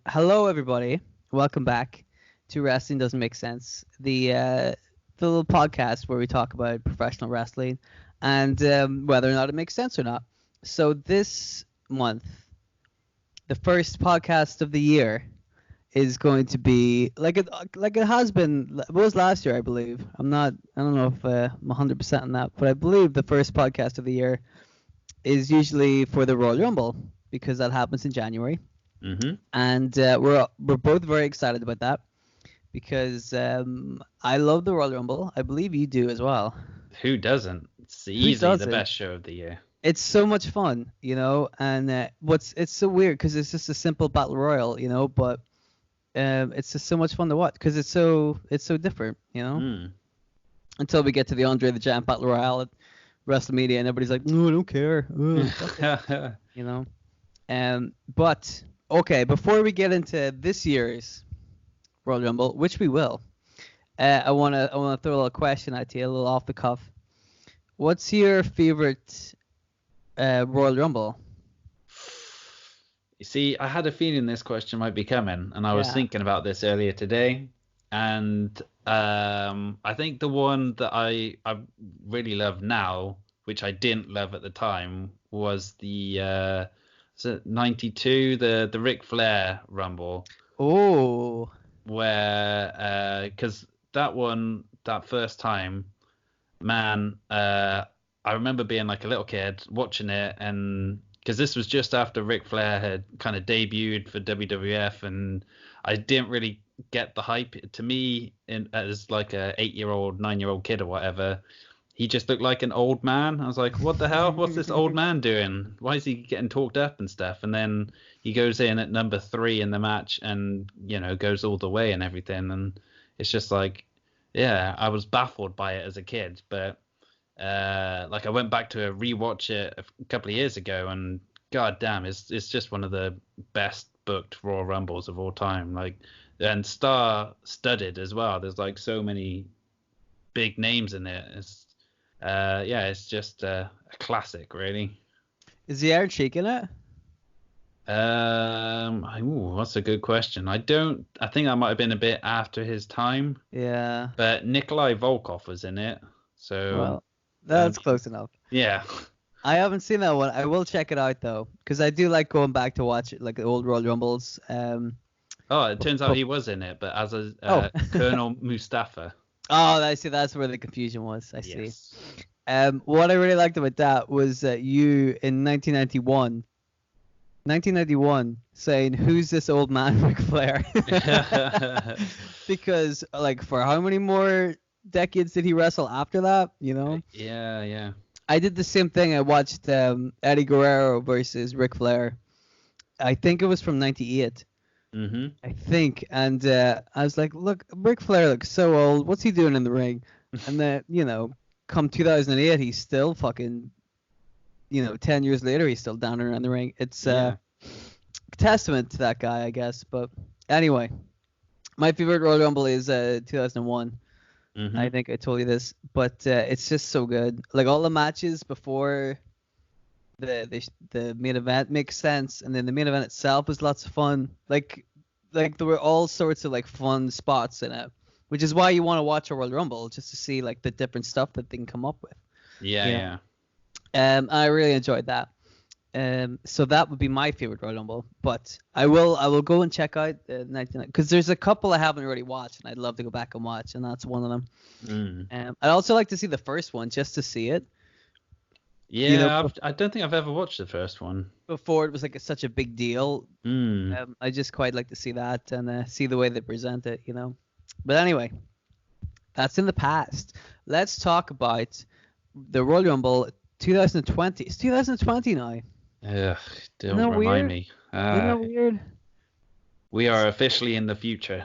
Hello, everybody. Welcome back to Wrestling Doesn't Make Sense, the little podcast where we talk about professional wrestling and whether or not it makes sense or not. So this month, the first podcast of the year is going to be like it has been. It was last year, I believe. I don't know if I'm 100% on that, but I believe the first podcast of the year is usually for the Royal Rumble because that happens in January. Mm-hmm. And we're both very excited about that because I love the Royal Rumble. I believe you do as well. Who doesn't? It's Who easily the doesn't? best show of the year. It's so much fun, and it's so weird because it's just a simple battle royal, but it's just so much fun to watch because it's so different, Mm. Until we get to the Andre the Giant battle royale at WrestleMania and everybody's like, no, I don't care, fuck it," you know. But okay, before we get into this year's Royal Rumble, which we will, I wanna throw a little question at you, a little off the cuff. What's your favorite Royal Rumble? You see, I had a feeling this question might be coming, and I was Yeah. thinking about this earlier today. And I think the one that I really love now, which I didn't love at the time, was the '92, the Ric Flair Rumble, Oh, where because that first time, man, I remember being like a little kid watching it, and because this was just after Ric Flair had kind of debuted for WWF, and I didn't really get the hype. To me, as like a 8-year-old, 9-year-old kid or whatever, he just looked like an old man. I was like, what the hell? What's this old man doing? Why is he getting talked up and stuff? And then he goes in at number 3 in the match and, goes all the way and everything. And it's just like, yeah, I was baffled by it as a kid. But like I went back to rewatch it a couple of years ago, and god damn, it's just one of the best booked Royal Rumbles of all time. Like, and star-studded as well. There's like so many big names in it. It's just a classic, really. is the Iron Sheik in it? That's a good question. I think that might have been a bit after his time, Yeah. but Nikolai Volkov was in it. So, Well, that's close enough. yeah. I haven't seen that one. I will check it out though, because I do like going back to watch it, like the old Royal Rumbles. Oh, it turns out he was in it, but as a Colonel Mustafa. Oh, I see. That's where the confusion was. I see. Yes. What I really liked about that was that you in 1991 saying, "Who's this old man, Ric Flair?" Because like for how many more decades did he wrestle after that? Yeah. I did the same thing. I watched Eddie Guerrero versus Ric Flair. I think it was from '98. Mm-hmm. I think, and I was like, look, Ric Flair looks so old. What's he doing in the ring? And then, come 2008, he's still fucking, 10 years later, he's still down around the ring. It's a testament to that guy, I guess. But anyway, my favorite Royal Rumble is 2001. Mm-hmm. I think I told you this, but it's just so good. Like all the matches before the main event makes sense, and then the main event itself is lots of fun. Like there were all sorts of like fun spots in it, which is why you want to watch a Royal Rumble, just to see like the different stuff that they can come up with. Yeah. I really enjoyed that. So that would be my favorite Royal Rumble, but I will go and check out 99 because there's a couple I haven't already watched and I'd love to go back and watch, and that's one of them. I'd also like to see the first one just to see it. Yeah, I don't think I've ever watched the first one. Before it was like such a big deal. I just quite like to see that and see the way they present it, But anyway, that's in the past. Let's talk about the Royal Rumble 2020. It's 2020 now. Ugh, don't Isn't that remind weird? me. Isn't that weird? We are officially in the future.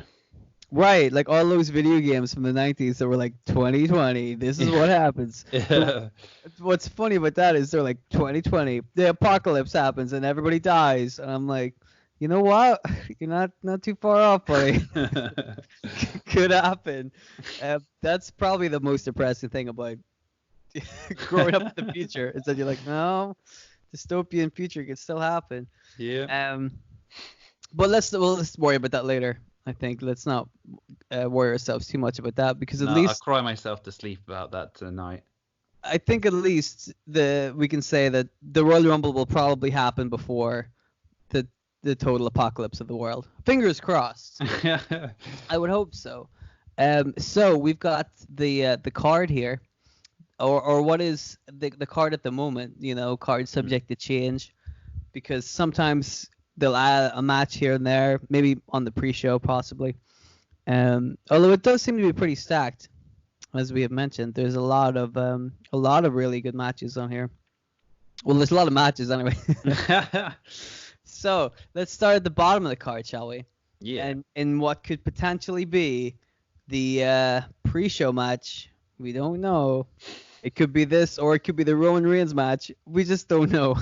Right, like all those video games from the 90s that were like 2020, this is what happens. Yeah. What's funny about that is they're like 2020, the apocalypse happens and everybody dies, and I'm like, you know what? You're not too far off, buddy. Could happen. That's probably the most depressing thing about growing up in the future is that you're like, no, dystopian future could still happen. Yeah. But let's worry about that later. I think let's not worry ourselves too much about that because at No, I'll least cry myself to sleep about that tonight. I think at least we can say that the Royal Rumble will probably happen before the the total apocalypse of the world. Fingers crossed. I would hope so. So we've got the card here, or what is the card at the moment? You know, card subject to change because sometimes they'll add a match here and there, maybe on the pre-show possibly. Although it does seem to be pretty stacked, as we have mentioned. There's a lot of really good matches on here. Well, there's a lot of matches anyway. So let's start at the bottom of the card, shall we? Yeah. And in what could potentially be the pre-show match, we don't know. It could be this, or it could be the Roman Reigns match. We just don't know.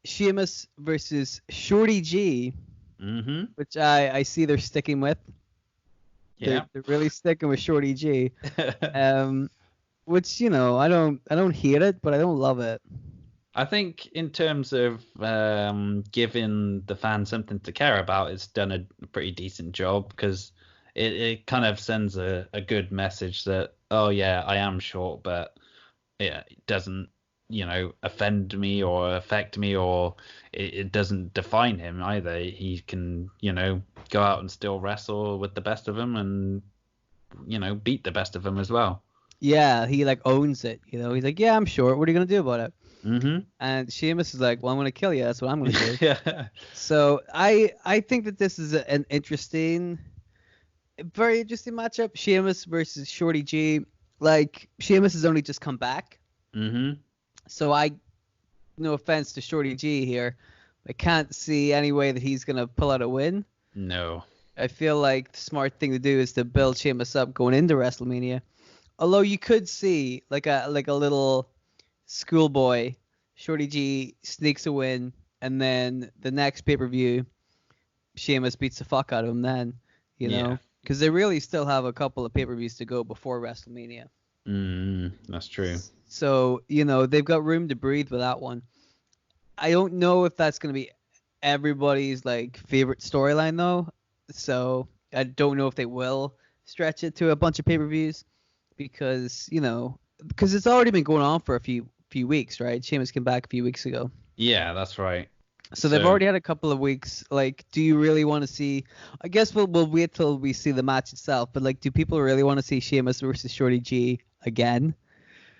Sheamus versus Shorty G, which I see they're sticking with. Yeah. They're really sticking with Shorty G. Which, you know, I don't hate it, but I don't love it. I think in terms of giving the fans something to care about, it's done a pretty decent job because it kind of sends a good message that, oh yeah, I am short, but it doesn't, you know, offend me or affect me, or it doesn't define him either. He can, you know, go out and still wrestle with the best of them and, you know, beat the best of them as well. Yeah, he like owns it, you know. He's like, yeah, I'm short. What are you gonna do about it? Mm-hmm. And Sheamus is like, well, I'm gonna kill you. That's what I'm gonna do. Yeah. So I think that this is an interesting, very interesting matchup. Sheamus versus Shorty G. Like Sheamus has only just come back. Mm-hmm. So no offense to Shorty G here, I can't see any way that he's gonna pull out a win. No. I feel like the smart thing to do is to build Sheamus up going into WrestleMania. Although you could see like a little schoolboy, Shorty G sneaks a win, and then the next pay-per-view, Sheamus beats the fuck out of him then, you know? Because they really still have a couple of pay-per-views to go before WrestleMania. That's true. So, you know, they've got room to breathe with that one. I don't know if that's going to be everybody's, like, favorite storyline, though. So I don't know if they will stretch it to a bunch of pay-per-views because, you know, because it's already been going on for a few weeks, right? Sheamus came back a few weeks ago. Yeah, that's right. So they've already had a couple of weeks. Like, do you really want to see? I guess we'll wait till we see the match itself. But like, do people really want to see Sheamus versus Shorty G again?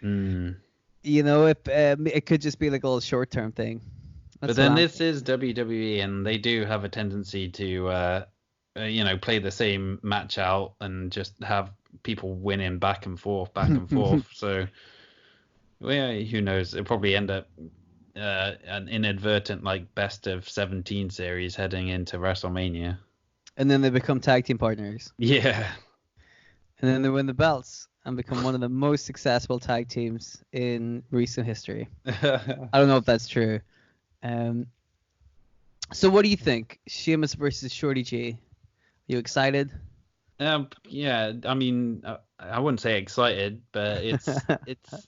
You know, if it could just be like a little short-term thing. But then this is WWE, and they do have a tendency to, you know, play the same match out and just have people winning back and forth. So, well, yeah, who knows? It'll probably end up an inadvertent like best of 17 series heading into WrestleMania. And then they become tag team partners. Yeah. And then they win the belts and become one of the most successful tag teams in recent history. I don't know if that's true. So what do you think? Sheamus versus Shorty G. Are you excited? Yeah, I mean, I wouldn't say excited, but it's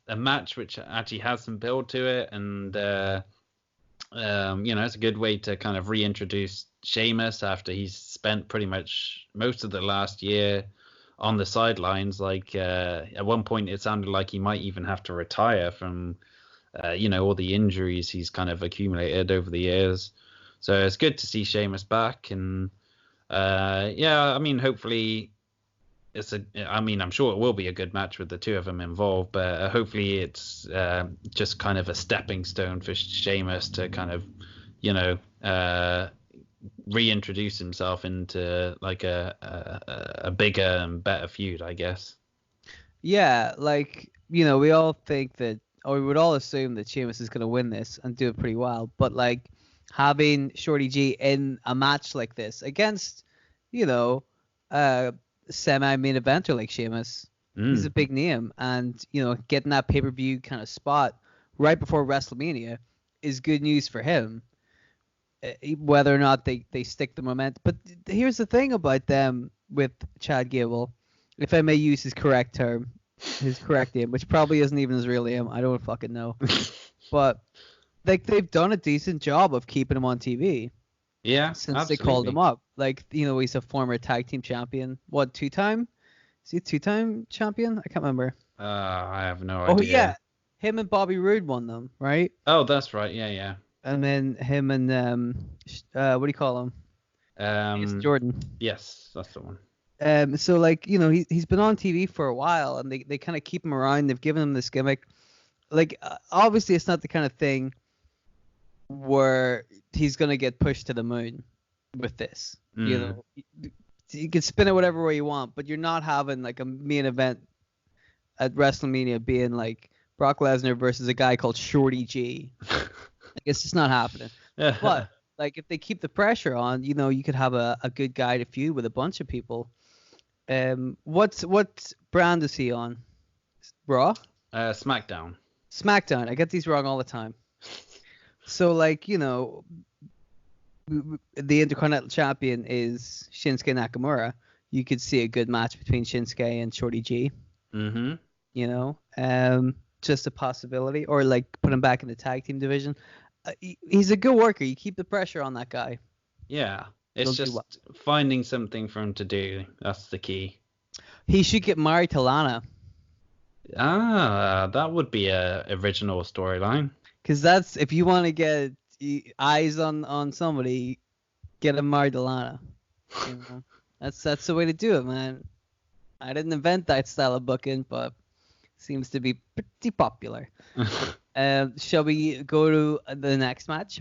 a match which actually has some build to it, and you know, it's a good way to kind of reintroduce Sheamus after he's spent pretty much most of the last year on the sidelines. Like at one point, it sounded like he might even have to retire from you know, all the injuries he's kind of accumulated over the years. So it's good to see Sheamus back, and yeah, I mean, hopefully I'm sure it will be a good match with the two of them involved, but hopefully it's just kind of a stepping stone for Sheamus to kind of, you know, reintroduce himself into like a bigger and better feud, I guess. Yeah, like, you know, we all think that, or we would all assume that Sheamus is going to win this and do it pretty well, but like having Shorty G in a match like this against, you know, semi-main eventer like Sheamus, he's a big name, and you know, getting that pay-per-view kind of spot right before WrestleMania is good news for him, whether or not they stick the momentum. But here's the thing about them with Chad Gable, if I may use his correct term, his correct name, which probably isn't even his real name, I don't fucking know, but like they've done a decent job of keeping him on TV Yeah, since they called him absolutely. up. Like, he's a former tag team champion. What, two-time? Is he a two-time champion? I can't remember. I have no Oh yeah, idea. him and Bobby Roode won them, right? Oh, that's right. Yeah, yeah. And then him and what do you call him? It's Um, Jordan. yes, that's the one. So like, he's been on TV for a while, and they kind of keep him around. They've given him this gimmick. Like, obviously, it's not the kind of thing where he's gonna get pushed to the moon with this. Mm. You can spin it whatever way you want, but you're not having like a main event at WrestleMania being like Brock Lesnar versus a guy called Shorty G. Like, it's just not happening. But like, if they keep the pressure on, you could have a good guy to feud with a bunch of people. What brand is he on? Raw? SmackDown. SmackDown. I get these wrong all the time. So like, the Intercontinental Champion is Shinsuke Nakamura. You could see a good match between Shinsuke and Shorty G. Mm-hmm. Just a possibility, or like put him back in the tag team division. He's a good worker. You keep the pressure on that guy. Yeah, He'll it's do just well. finding something for him to do. That's the key. He should get married to Lana, That would be a original storyline. because that's, if you want to get eyes on somebody, get him married to Lana. That's the way to do it, man. I didn't invent that style of booking, but seems to be pretty popular. Shall we go to the next match?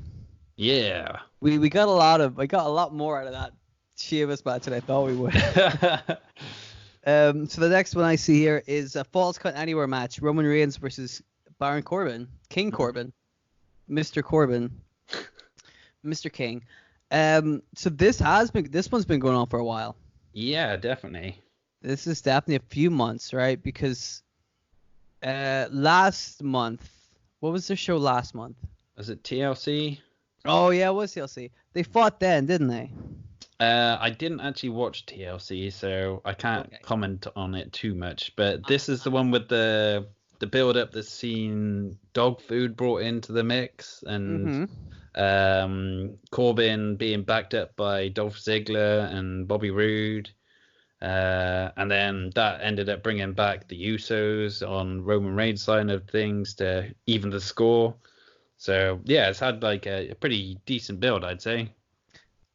Yeah. We got a lot more out of that Sheamus match than I thought we would. So the next one I see here is a Falls Count Anywhere match: Roman Reigns versus Baron Corbin, King Corbin, Mr. Corbin, Mr. King. So this one's been going on for a while. Yeah, definitely. This is definitely a few months, right? Because last month, what was their show last month? Was it TLC? Oh yeah, it was TLC. They fought then, didn't they? I didn't actually watch TLC, so I can't comment on it too much. But this is the one with the build up that's seen dog food brought into the mix, and Corbin being backed up by Dolph Ziggler and Bobby Roode. And then that ended up bringing back the Usos on Roman Reigns' side of things to even the score. So yeah, it's had like a pretty decent build, I'd say.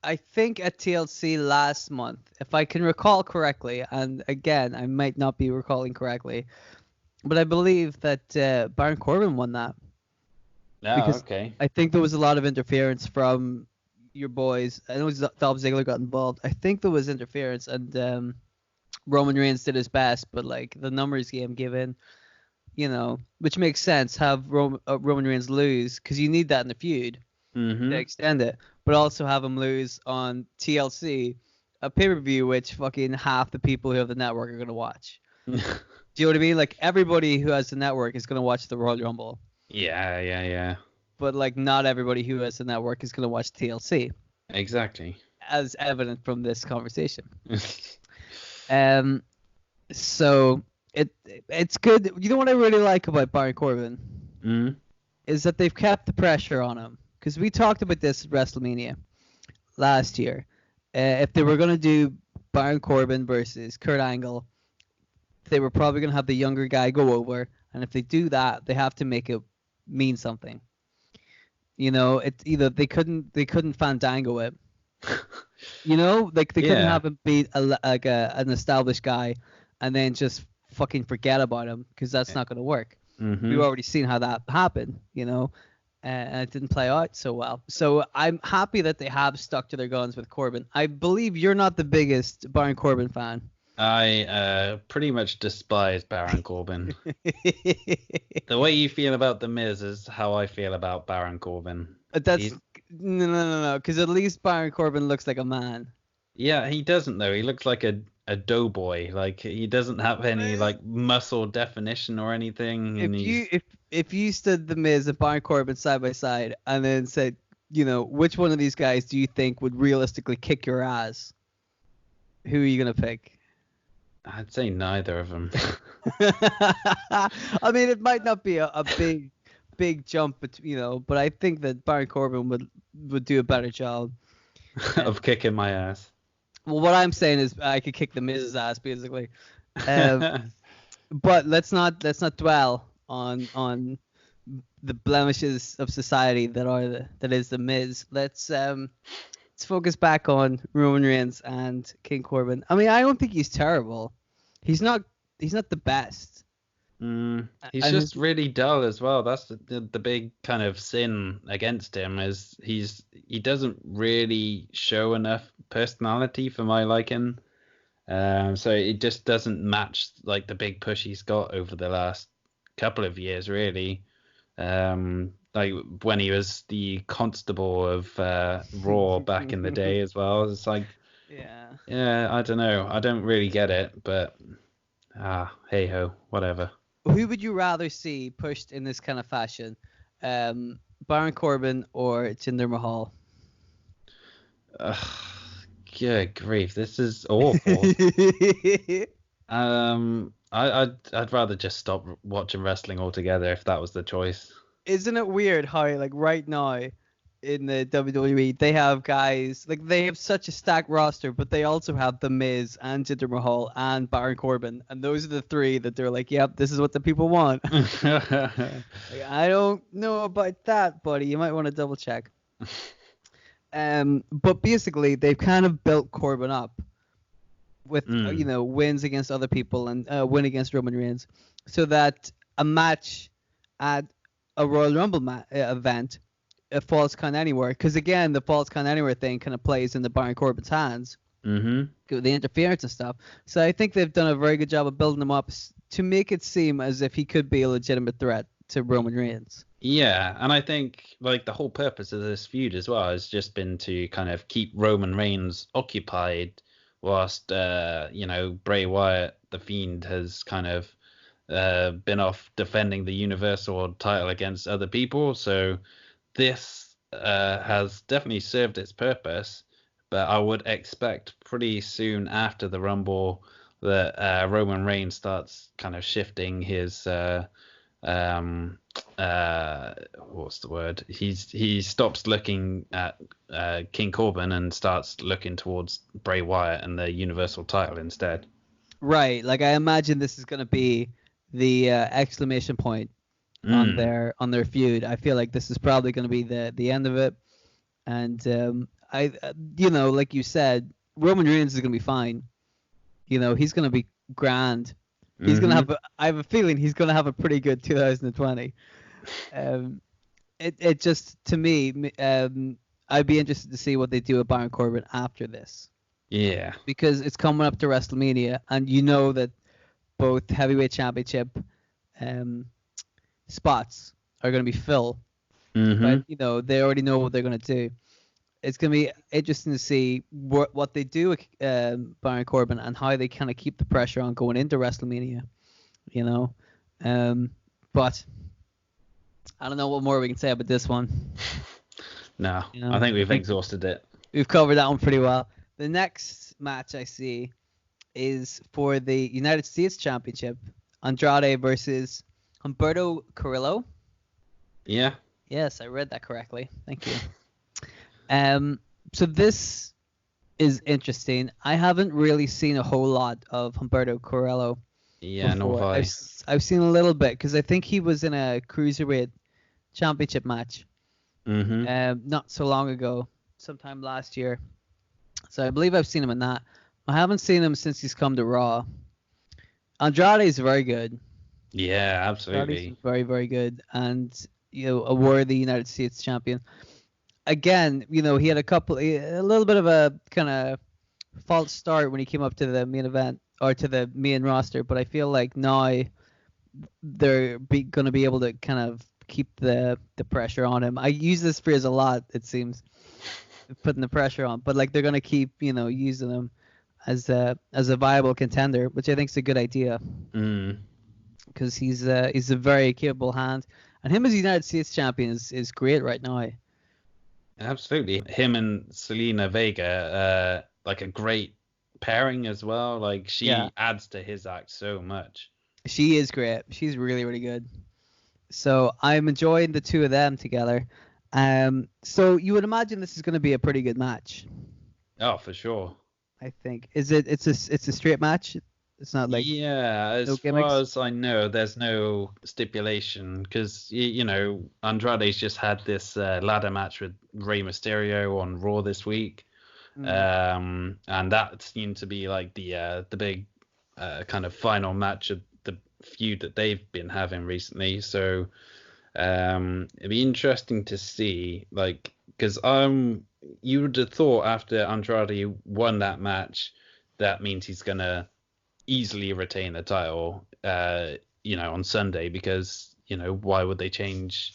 I think at TLC last month, if I can recall correctly, and again, I might not be recalling correctly, but I believe that Baron Corbin won that. Because Okay. I think there was a lot of interference from your boys. I know Dolph Ziggler got involved. I think there was interference, and Roman Reigns did his best, but like the numbers game given, which makes sense. Have Roman Reigns lose, because you need that in the feud to extend it, but also have him lose on TLC, a pay-per-view which fucking half the people who have the network are gonna watch. Do you know what I mean? Like, everybody who has the network is gonna watch the Royal Rumble. Yeah. But like, not everybody who has the network is gonna watch TLC, Exactly. as evident from this conversation. So it's good. You know what I really like about Baron Corbin is that they've kept the pressure on him, because we talked about this at WrestleMania last year. If they were gonna do Baron Corbin versus Kurt Angle, they were probably gonna have the younger guy go over, and if they do that, they have to make it mean something. It's either they couldn't Fandango it. Like they couldn't have him beat an established guy and then just fucking forget about him, because that's not going to work. We've already seen how that happened, and it didn't play out so well. So I'm happy that they have stuck to their guns with Corbin. I believe you're not the biggest Baron Corbin fan. I pretty much despise Baron Corbin. The way you feel about The Miz is how I feel about Baron Corbin. No, because at least Baron Corbin looks like a man. Yeah, he doesn't though. He looks like a doughboy. Like, he doesn't have any like muscle definition or anything. If you stood The Miz and Baron Corbin side by side and then said, which one of these guys do you think would realistically kick your ass? Who are you gonna pick? I'd say neither of them. I mean, it might not be a big big jump, but I think that Baron Corbin would do a better job. Of kicking my ass. Well, what I'm saying is I could kick the Miz's ass basically. Um, but let's not dwell on the blemishes of society that is the Miz. Let's focus back on Roman Reigns and King Corbin. I mean, I don't think he's terrible. He's not the best. He's just really dull as well. That's the big kind of sin against him is he doesn't really show enough personality for my liking. So it just doesn't match like the big push he's got over the last couple of years, really. Like when he was the constable of Raw back in the day as well. It's like, yeah, I don't know. I don't really get it, but hey ho, whatever. Who would you rather see pushed in this kind of fashion, Baron Corbin or Jinder Mahal? Good grief, this is awful. I'd rather just stop watching wrestling altogether if that was the choice. Isn't it weird how like right now in the WWE they have guys like they have such a stacked roster, but they also have The Miz and Jinder Mahal and Baron Corbin, and those are the three that they're like, yep, this is what the people want. Like, I don't know about that, buddy. You might want to double check. But basically they've kind of built Corbin up with wins against other people and win against Roman Reigns, so that a match at a Royal Rumble event, a false count anywhere, because again the false count anywhere thing kind of plays in the Baron Corbin's hands, the interference and stuff. So I think they've done a very good job of building him up to make it seem as if he could be a legitimate threat to Roman Reigns. Yeah, and I think like the whole purpose of this feud as well has just been to kind of keep Roman Reigns occupied whilst Bray Wyatt, the Fiend, has kind of been off defending the Universal title against other people. So this has definitely served its purpose, but I would expect pretty soon after the Rumble that Roman Reigns starts kind of shifting his what's the word? He stops looking at King Corbin and starts looking towards Bray Wyatt and the Universal title instead. Right, like I imagine this is going to be the exclamation point on their feud. I feel like this is probably going to be the end of it. And like you said, Roman Reigns is going to be fine. He's going to be grand. He's going to have I have a feeling he's going to have a pretty good 2020. It just, to me, I'd be interested to see what they do with Baron Corbin after this. Yeah. Because it's coming up to WrestleMania, and you know that both heavyweight championship spots are going to be filled. But they already know what they're going to do. It's going to be interesting to see what they do with Baron Corbin and how they kind of keep the pressure on going into WrestleMania. But I don't know what more we can say about this one. No, I think we've exhausted it. We've covered that one pretty well. The next match I see is for the United States Championship. Andrade versus Humberto Carrillo. Yeah. Yes, I read that correctly. Thank you. So this is interesting. I haven't really seen a whole lot of Humberto Carrillo. Yeah, no, I've seen a little bit because I think he was in a cruiserweight championship match. Not so long ago, sometime last year. So I believe I've seen him in that. I haven't seen him since he's come to Raw. Andrade is very good. Yeah, absolutely. Andrade's very, very good, and a worthy United States champion. Again, he had a little bit of a kind of false start when he came up to the main event or to the main roster, but I feel like now they're going to be able to kind of keep the pressure on him. I use this phrase a lot, it seems, putting the pressure on, but like they're going to keep using him as a viable contender, which I think is a good idea because he's a very capable hand, and him as a United States champion is great right now. Absolutely. Him and Selena Vega, like a great pairing as well. Like she adds to his act so much. She is great. She's really, really good. So I'm enjoying the two of them together. So you would imagine this is going to be a pretty good match. Oh, for sure. I think. It's a straight match. It's not like Yeah, as no far gimmicks. as I know, there's no stipulation because Andrade's just had this ladder match with Rey Mysterio on Raw this week, Mm. and that seemed to be like the big kind of final match of the feud that they've been having recently. So it'd be interesting to see, like, because you would have thought after Andrade won that match, that means he's gonna easily retain the title, on Sunday because why would they change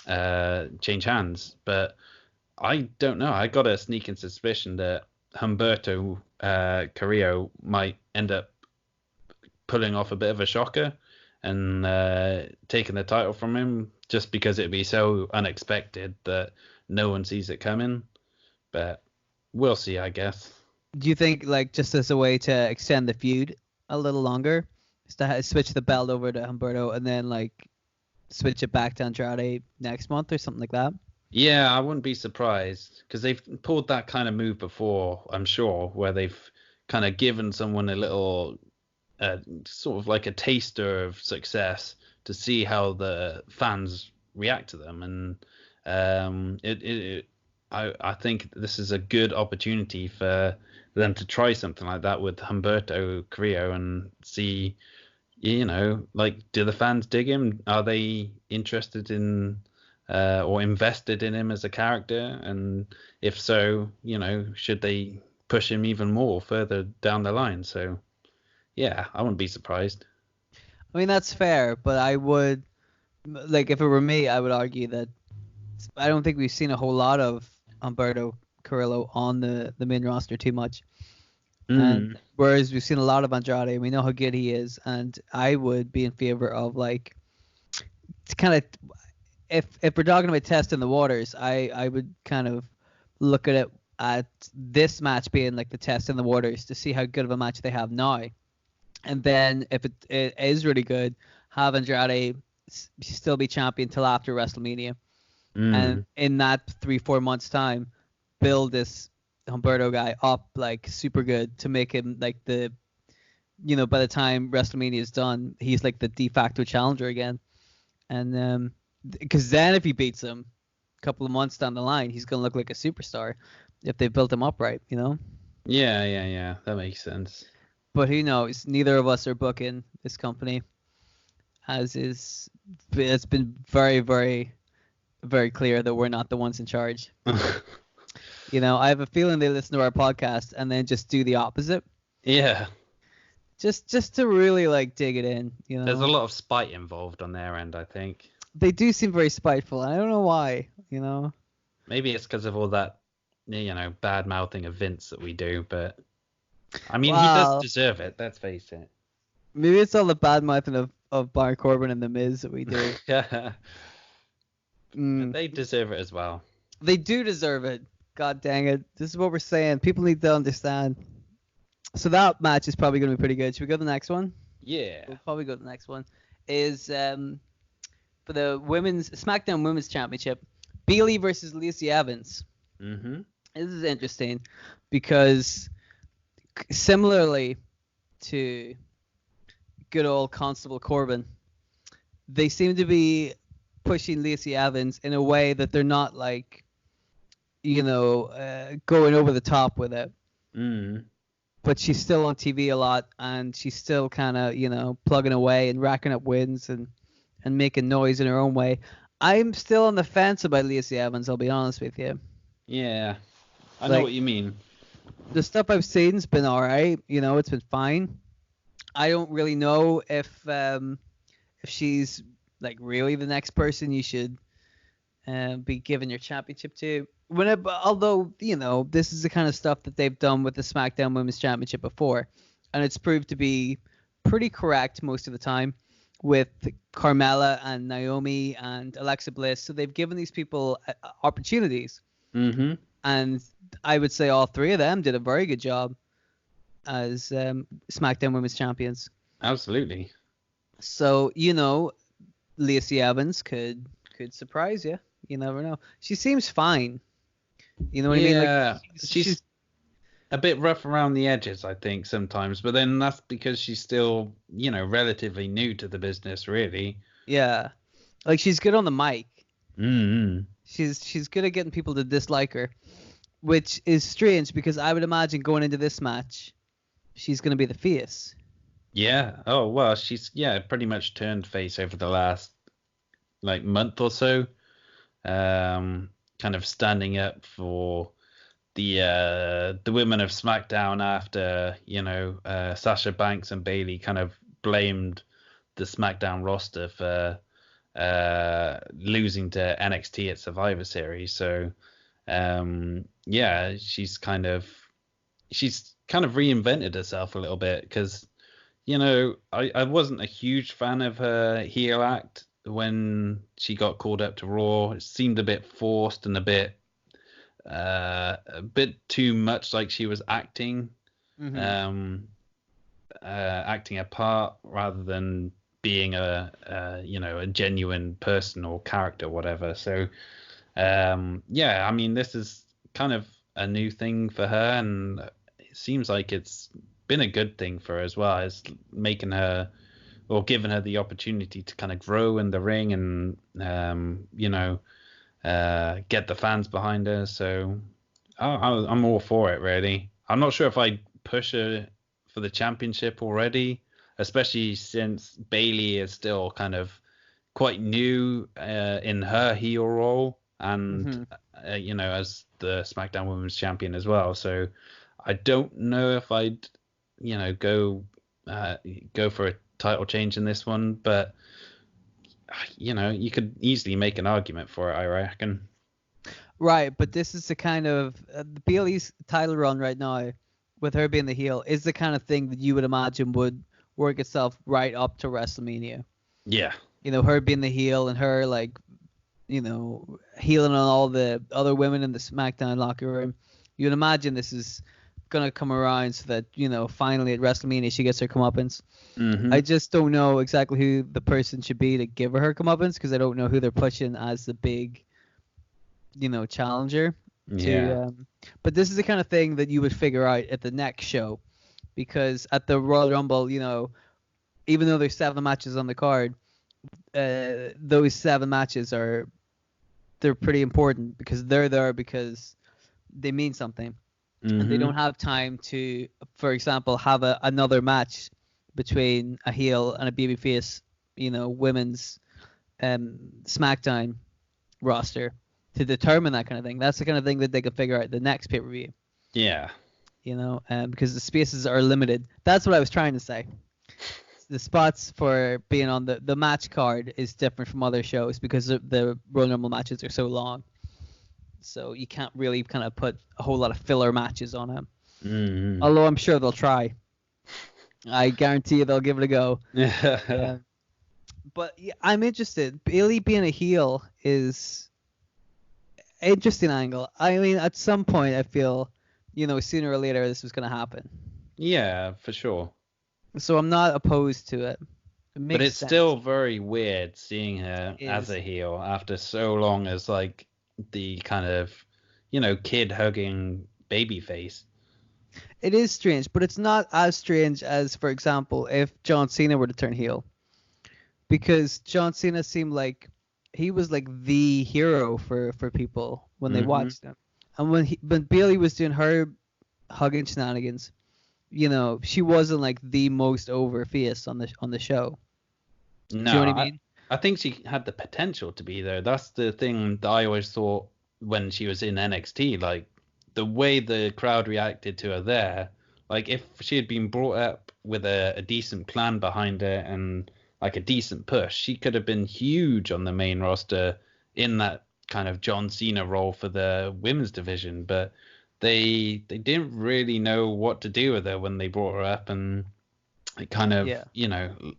hands? But I don't know. I got a sneaking suspicion that Humberto Carrillo might end up pulling off a bit of a shocker and taking the title from him just because it'd be so unexpected that no one sees it coming. But we'll see, I guess. Do you think like just as a way to extend the feud a little longer, is to switch the belt over to Humberto and then like switch it back to Andrade next month or something like that? Yeah, I wouldn't be surprised because they've pulled that kind of move before, I'm sure, where they've kind of given someone a little, sort of like a taster of success to see how the fans react to them. And I think this is a good opportunity for them to try something like that with Humberto Carrillo and see, like, do the fans dig him? Are they interested in or invested in him as a character? And if so, should they push him even more further down the line? So, yeah, I wouldn't be surprised. I mean that's fair, but I would like if it were me, I would argue that I don't think we've seen a whole lot of Humberto Carrillo on the main roster too much. And Mm, whereas we've seen a lot of Andrade, and we know how good he is, and I would be in favor of like to kind of if we're talking about testing the waters, I would kind of look at this match being like the test in the waters to see how good of a match they have now, and then if it is really good, have Andrade still be champion till after WrestleMania, and mm, in that 3-4 months time, build this Humberto guy up like super good to make him like by the time WrestleMania is done, he's like the de facto challenger again. And because then if he beats him a couple of months down the line, he's gonna look like a superstar if they built him up right. yeah, yeah, yeah. That makes sense. But who knows? Neither of us are booking this company, as is it's been very, very, very clear that we're not the ones in charge. I have a feeling they listen to our podcast and then just do the opposite, Yeah, just to really like dig it in. there's a lot of spite involved on their end, I think. They do seem very spiteful, and I don't know why. Maybe it's because of all that, bad mouthing of Vince that we do, but I mean, he does Well, deserve it, let's face it. maybe it's all the bad mouthing of Baron Corbin and The Miz that we do. Yeah, Mm, they deserve it as well. they do deserve it. God dang it. This is what we're saying. People need to understand. So that match is probably going to be pretty good. Should we go to the next one? Yeah. We'll probably go to the next one. Is for the women's SmackDown Women's Championship, Bayley versus Lacey Evans. Mm-hmm. This is interesting because similarly to good old Constable Corbin, they seem to be pushing Lacey Evans in a way that they're not like, going over the top with it. Mm. But she's still on TV a lot, and she's still kind of, plugging away and racking up wins and making noise in her own way. I'm still on the fence about Lacey Evans, I'll be honest with you. Yeah. I know Like, what you mean. the stuff I've seen's been all right. It's been fine. I don't really know if she's like really the next person you should be giving your championship to. Although this is the kind of stuff that they've done with the SmackDown Women's Championship before, and it's proved to be pretty correct most of the time with Carmella and Naomi and Alexa Bliss. So they've given these people opportunities, Mm-hmm. and I would say all three of them did a very good job as SmackDown Women's Champions. Absolutely. So Lacey Evans could surprise you. You never know. She seems fine. You know what I mean? Like Yeah, she's she's a bit rough around the edges, I think, sometimes. But then that's because she's still, relatively new to the business, really. yeah, like she's good on the mic. Mm. She's good at getting people to dislike her, which is strange because I would imagine going into this match, she's gonna be the face. Yeah. Oh well, she's pretty much turned face over the last like month or so. Kind of standing up for the women of SmackDown after Sasha Banks and Bailey kind of blamed the SmackDown roster for losing to NXT at Survivor Series. So yeah, she's kind of reinvented herself a little bit because I wasn't a huge fan of her heel act when she got called up to Raw. It seemed a bit forced and a bit too much like she was acting, Mm-hmm. acting a part rather than being a genuine person or character, whatever. So yeah, I mean, this is kind of a new thing for her, and it seems like it's been a good thing for her as well. It's making her or giving her the opportunity to kind of grow in the ring and get the fans behind her. So I'm all for it, really. I'm not sure if I'd push her for the championship already, especially since Bailey is still kind of quite new in her heel role and Mm-hmm. as the SmackDown Women's Champion as well. So I don't know if I'd go for a title change in this one, but you could easily make an argument for it, I reckon. Right, but this is the kind of the Bailey's title run right now, with her being the heel, is the kind of thing that you would imagine would work itself right up to WrestleMania. Yeah. Her being the heel and her like, healing on all the other women in the SmackDown locker room. You'd imagine this is gonna come around so that finally at WrestleMania she gets her comeuppance. Mm-hmm. I just don't know exactly who the person should be to give her comeuppance because I don't know who they're pushing as the big challenger Yeah. but this is the kind of thing that you would figure out at the next show because at the Royal Rumble, even though there's 7 matches on the card, those 7 matches they're pretty important because they're there because they mean something. Mm-hmm. And they don't have time to, for example, have another match between a heel and a babyface, women's SmackDown roster to determine that kind of thing. That's the kind of thing that they can figure out the next pay-per-view. Yeah. Because the spaces are limited. That's what I was trying to say. The spots for being on the match card is different from other shows because the Royal Rumble matches are so long. So you can't really kind of put a whole lot of filler matches on them. Mm-hmm. Although I'm sure they'll try. I guarantee you they'll give it a go. But yeah, I'm interested. Bailey being a heel is interesting angle. I mean, at some point I feel, sooner or later this was going to happen. Yeah, for sure. So I'm not opposed to it. But it's sense. still very weird seeing her as a heel after so long as like the kind of, kid hugging baby face. It is strange, but it's not as strange as, for example, if John Cena were to turn heel. Because John Cena seemed like he was like the hero for people when they watched him. And when Bailey was doing her hugging shenanigans, she wasn't like the most over face on the show. No, do you know what I mean? I think she had the potential to be there. That's the thing that I always thought when she was in NXT. Like the way the crowd reacted to her there, like if she had been brought up with a decent plan behind her and like a decent push, she could have been huge on the main roster in that kind of John Cena role for the women's division. But they didn't really know what to do with her when they brought her up, and it kind of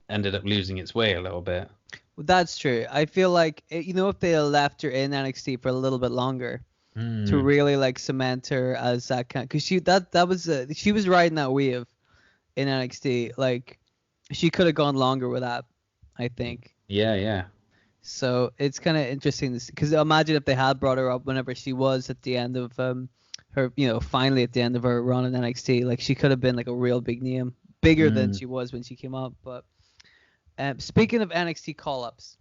ended up losing its way a little bit. Well, that's true. I feel like if they had left her in NXT for a little bit longer to really like cement her as that kind, because she was riding that wave in NXT. Like she could have gone longer with that, I think. Yeah. So it's kind of interesting because imagine if they had brought her up whenever she was at the end of her, finally at the end of her run in NXT. Like she could have been like a real big name, bigger than Mm. she was when she came up. But speaking of NXT call-ups,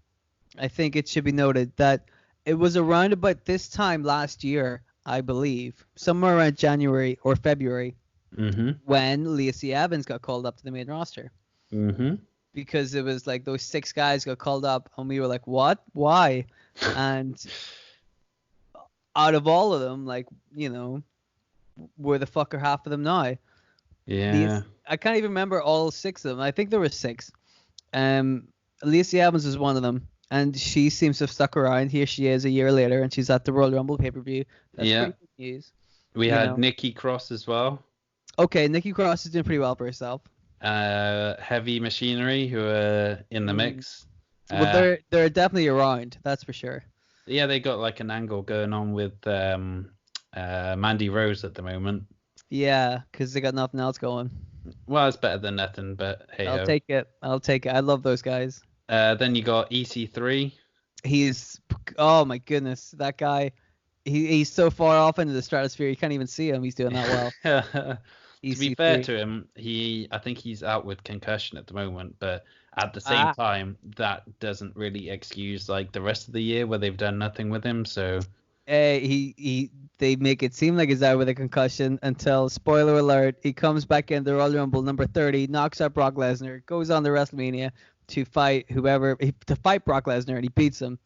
I think it should be noted that it was around about this time last year, I believe, somewhere around January or February, Mhm. when Lacey Evans got called up to the main roster. Mhm. Because it was like those 6 guys got called up, and we were like, what? Why? And out of all of them, like, where the fuck are half of them now? Yeah. These, I can't even remember all 6 of them. I think there were 6. Lacey Evans was one of them, and she seems to have stuck around. Here she is a year later, and she's at the Royal Rumble pay-per-view. That's Yeah. pretty good news. We You had know. Nikki Cross as well. Okay, Nikki Cross is doing pretty well for herself. Heavy Machinery, who are in the Mm. mix. Well, Uh, they're definitely around. That's for sure. yeah, they got like an angle going on with Mandy Rose at the moment. Yeah, because they got nothing else going. Well, it's better than nothing, but hey I'll ho. take it. I'll take it. I love those guys. Then you got EC3. He's, oh my goodness, that guy. He's so far off into the stratosphere, you can't even see him. He's doing that well. To be fair EC3. to him, I think he's out with concussion at the moment, but at the same Ah, time, that doesn't really excuse like the rest of the year where they've done nothing with him. So they make it seem like he's out with a concussion until, spoiler alert, he comes back in the Royal Rumble number 30, knocks out Brock Lesnar, goes on to WrestleMania to fight Brock Lesnar, and he beats him.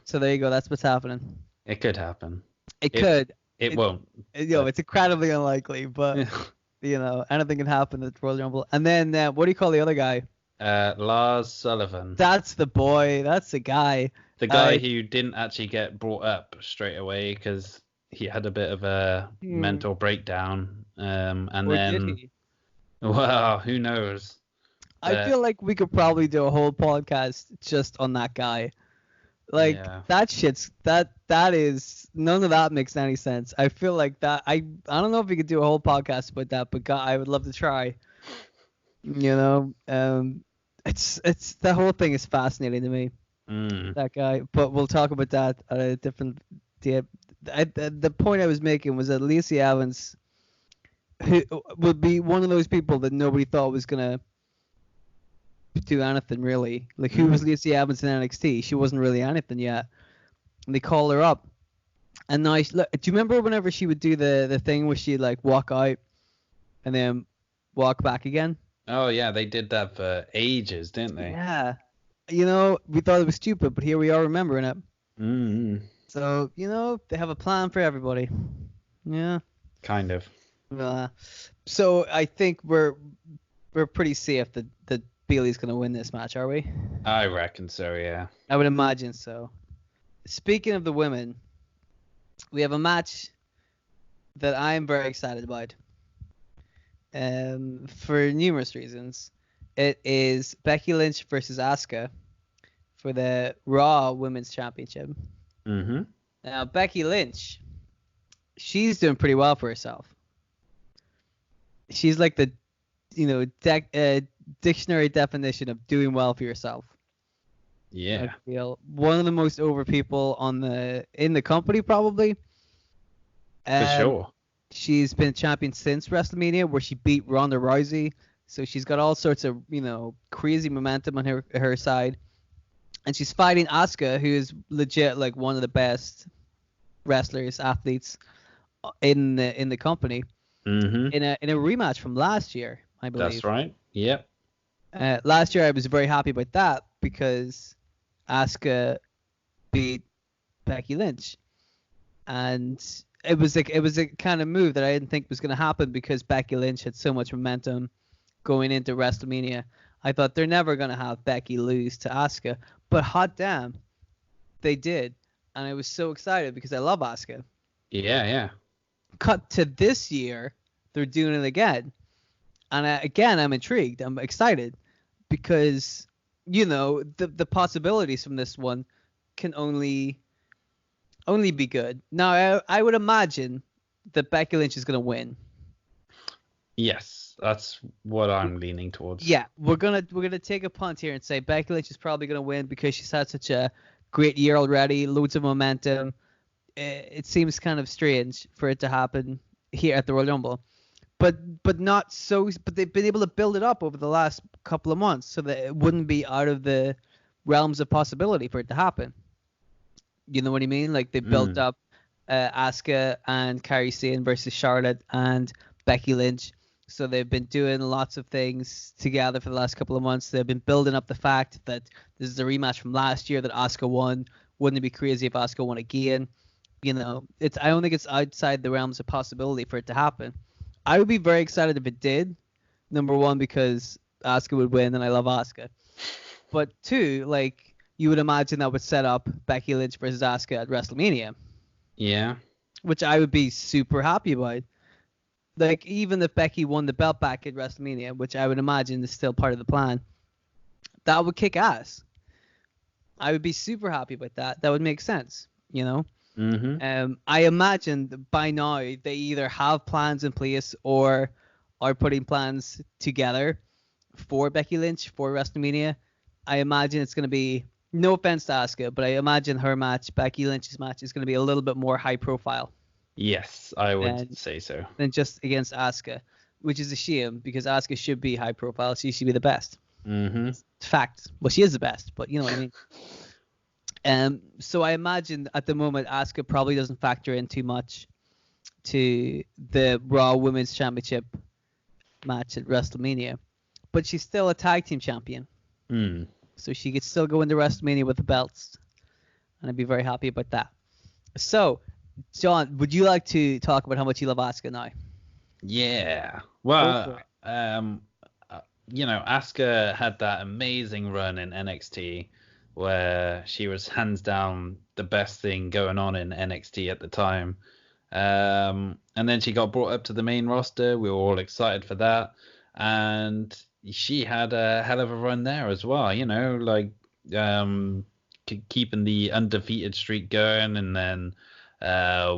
So there you go. That's what's happening. it could happen. It could. It won't. It's incredibly unlikely, but anything can happen at the Royal Rumble. And then what do you call the other guy? Lars Sullivan, That's the boy. That's the guy. the guy who didn't actually get brought up straight away because he had a bit of a mental breakdown. And Or then, did he? well, who knows? I feel like we could probably do a whole podcast just on that guy. Like Yeah. that is none of that makes any sense. I feel like that I don't know if we could do a whole podcast about that, but God, I would love to try. It's the whole thing is fascinating to me. That guy, but we'll talk about that at a different day. The point I was making was that Lacey Evans, who would be one of those people that nobody thought was gonna do anything really. Like, who was Lacey Evans in NXT? She wasn't really anything yet. And they call her up. And now, look, do you remember whenever she would do the thing where she'd like walk out and then walk back again? Oh yeah, they did that for ages, didn't they? Yeah. We thought it was stupid, but here we are remembering it. Mm-hmm. So, they have a plan for everybody. Yeah. Kind of. So I think we're pretty safe that Bayley's going to win this match, are we? I reckon so, yeah. I would imagine so. Speaking of the women, we have a match that I am very excited about. For numerous reasons. It is Becky Lynch versus Asuka for the Raw Women's Championship. Mm-hmm. Now, Becky Lynch, she's doing pretty well for herself. She's like the, dictionary definition of doing well for yourself. Yeah. I feel one of the most over people in the company, probably. For sure. She's been champion since WrestleMania, where she beat Ronda Rousey. So she's got all sorts of, crazy momentum on her side. And she's fighting Asuka, who is legit like one of the best wrestlers, athletes in the company. Mm-hmm. In a rematch from last year, I believe. That's right. Yep. Last year I was very happy about that because Asuka beat Becky Lynch. And it was a kind of move that I didn't think was going to happen because Becky Lynch had so much momentum going into WrestleMania. I thought they're never going to have Becky lose to Asuka, but hot damn, they did. And I was so excited because I love Asuka. Yeah. Cut to this year, they're doing it again. And again, I'm intrigued. I'm excited because, the possibilities from this one can only be good. Now, I would imagine that Becky Lynch is going to win. Yes, that's what I'm leaning towards. Yeah, we're gonna take a punt here and say Becky Lynch is probably gonna win because she's had such a great year already, loads of momentum. It seems kind of strange for it to happen here at the Royal Rumble, but not so. But they've been able to build it up over the last couple of months so that it wouldn't be out of the realms of possibility for it to happen. You know what I mean? Like they built Mm. up Asuka and Kairi Sane versus Charlotte and Becky Lynch. So they've been doing lots of things together for the last couple of months. They've been building up the fact that this is a rematch from last year that Asuka won. Wouldn't it be crazy if Asuka won again? You know, it's I don't think it's outside the realms of possibility for it to happen. I would be very excited if it did. Number one, because Asuka would win and I love Asuka. But two, like you would imagine that would set up Becky Lynch versus Asuka at WrestleMania, Yeah. which I would be super happy about. Like even if Becky won the belt back at WrestleMania, which I would imagine is still part of the plan, that would kick ass. I would be super happy about that. That would make sense, you know. Mm-hmm. I imagine that by now they either have plans in place or are putting plans together for Becky Lynch for WrestleMania. I imagine it's going to be, no offense to Asuka, but I imagine her match, Becky Lynch's match, is going to be a little bit more high profile Yes, I would than say so. just against Asuka, which is a shame because Asuka should be high profile. She should be the best. Mm-hmm. It's fact. Well, she is the best, but you know what I mean. So I imagine at the moment Asuka probably doesn't factor in too much to the Raw Women's Championship match at WrestleMania, but she's still a tag team champion, Mm. so she could still go into WrestleMania with the belts, and I'd be very happy about that. So, John, would you like to talk about how much you love Asuka now? Yeah. Go for Well, it. Asuka had that amazing run in NXT where she was hands down the best thing going on in NXT at the time. And then she got brought up to the main roster. We were all excited for that. And she had a hell of a run there as well, like um, keeping the undefeated streak going and then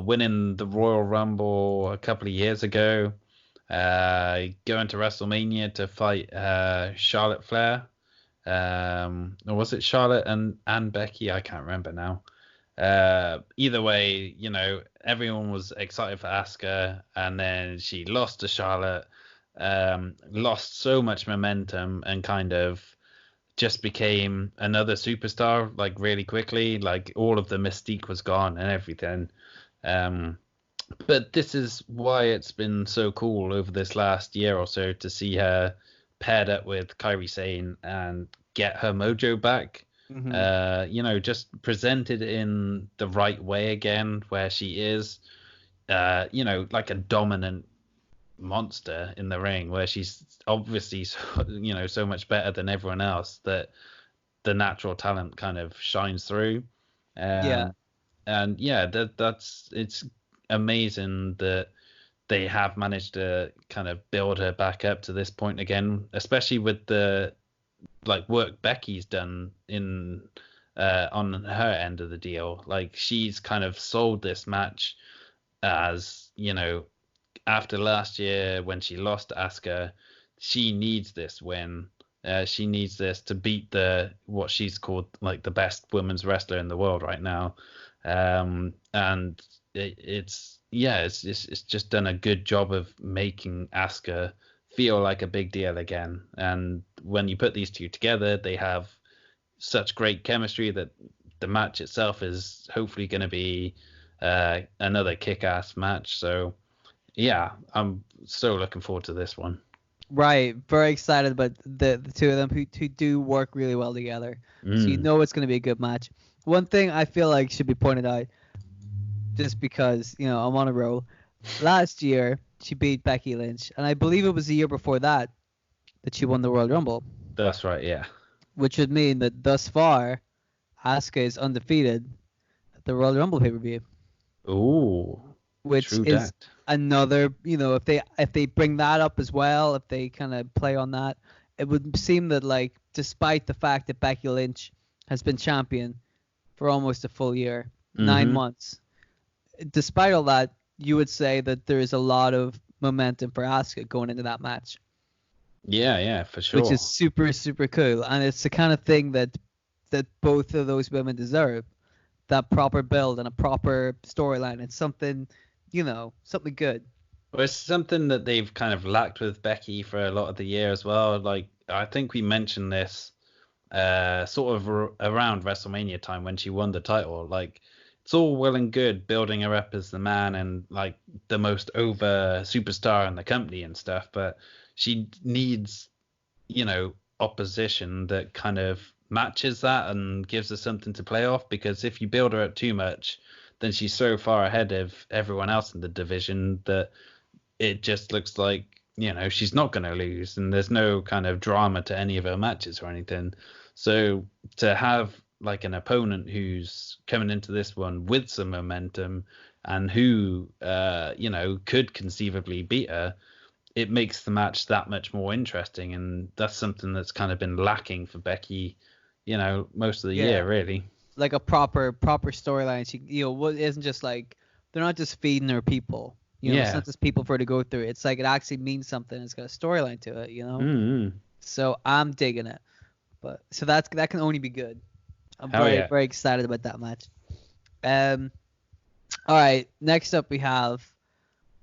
winning the Royal Rumble a couple of years ago, going to WrestleMania to fight Charlotte Flair. Or was it Charlotte and Becky? I can't remember now. Either way, everyone was excited for Asuka, and then she lost to Charlotte, lost so much momentum, and kind of just became another superstar like really quickly. Like all of the mystique was gone and everything. Um, but this is why it's been so cool over this last year or so to see her paired up with Kairi Sane and get her mojo back. Mm-hmm. Just presented in the right way again, where she is, like a dominant monster in the ring, where she's obviously, so much better than everyone else that the natural talent kind of shines through. Yeah. Um, and yeah, that's it's amazing that they have managed to kind of build her back up to this point again, especially with the like work Becky's done in on her end of the deal. Like she's kind of sold this match as, after last year when she lost to Asuka, she needs this win. She needs this to beat the what she's called like the best women's wrestler in the world right now. And it's just done a good job of making Asuka feel like a big deal again. And when you put these two together, they have such great chemistry that the match itself is hopefully going to be another kick-ass match. So yeah, I'm so looking forward to this one. Right. Very excited about the two of them who do work really well together. So you Mm. know it's going to be a good match. One thing I feel like should be pointed out, just because, I'm on a roll. Last year, she beat Becky Lynch, and I believe it was the year before that she won the Royal Rumble, That's right, yeah. which would mean that thus far, Asuka is undefeated at the Royal Rumble pay-per-view, Ooh, which true is that. another, if they bring that up as well, if they kind of play on that, it would seem that like despite the fact that Becky Lynch has been champion for almost a full year, 9 Mm-hmm. months, despite all that, you would say that there is a lot of momentum for Asuka going into that match, Yeah, for which sure. is super, super cool. And it's the kind of thing that both of those women deserve. That proper build and a proper storyline. It's something, something good. Well, it's something that they've kind of lacked with Becky for a lot of the year as well. Like, I think we mentioned this sort of around WrestleMania time when she won the title. Like, it's all well and good building her up as the man and like the most over superstar in the company and stuff, but she needs, opposition that kind of matches that and gives her something to play off. Because if you build her up too much, then she's so far ahead of everyone else in the division that it just looks like she's not going to lose, and there's no kind of drama to any of her matches or anything. So to have like an opponent who's coming into this one with some momentum and who could conceivably beat her, it makes the match that much more interesting, and that's something that's kind of been lacking for Becky, most of the year really. Like a proper storyline. She, what isn't just like they're not just feeding her people. It's not just people for her to go through. It's like it actually means something. It's got a storyline to it. Mm-hmm. So I'm digging it. But so that can only be good. I'm very excited about that match. All right. Next up we have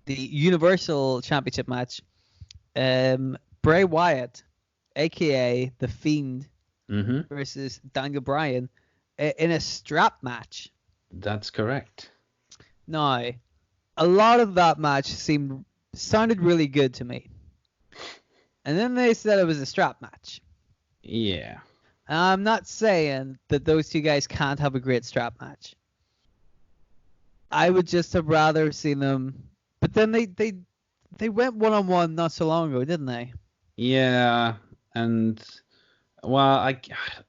the Universal Championship match. Bray Wyatt, aka The Fiend, versus Daniel Bryan in a strap match. That's correct. Now, a lot of that match sounded really good to me. And then they said it was a strap match. Yeah. And I'm not saying that those two guys can't have a great strap match. I would just have rather seen them. But then they went one-on-one not so long ago, didn't they? Yeah, and well,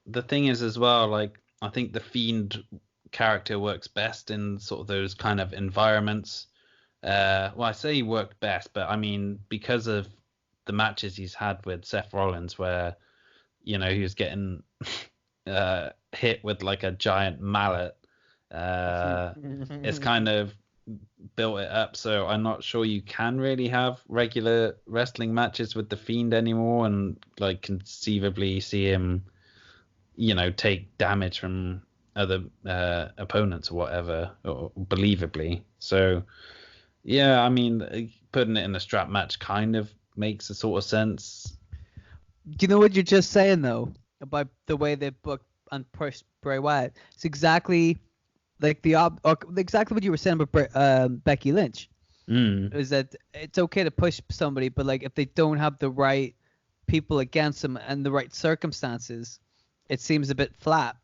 the thing is as well, like I think the Fiend character works best in sort of those kind of environments. Well, I say he worked best, but I mean because of the matches he's had with Seth Rollins, where he was getting hit with like a giant mallet. It's kind of built it up, so I'm not sure you can really have regular wrestling matches with the Fiend anymore and like conceivably see him take damage from other opponents or whatever, or believably. So yeah, I mean putting it in a strap match kind of makes a sort of sense. Do you know what you're just saying though about the way they booked and pushed Bray Wyatt? It's exactly like exactly what you were saying about Becky Lynch. Is that it's okay to push somebody, but like if they don't have the right people against them and the right circumstances, it seems a bit flat.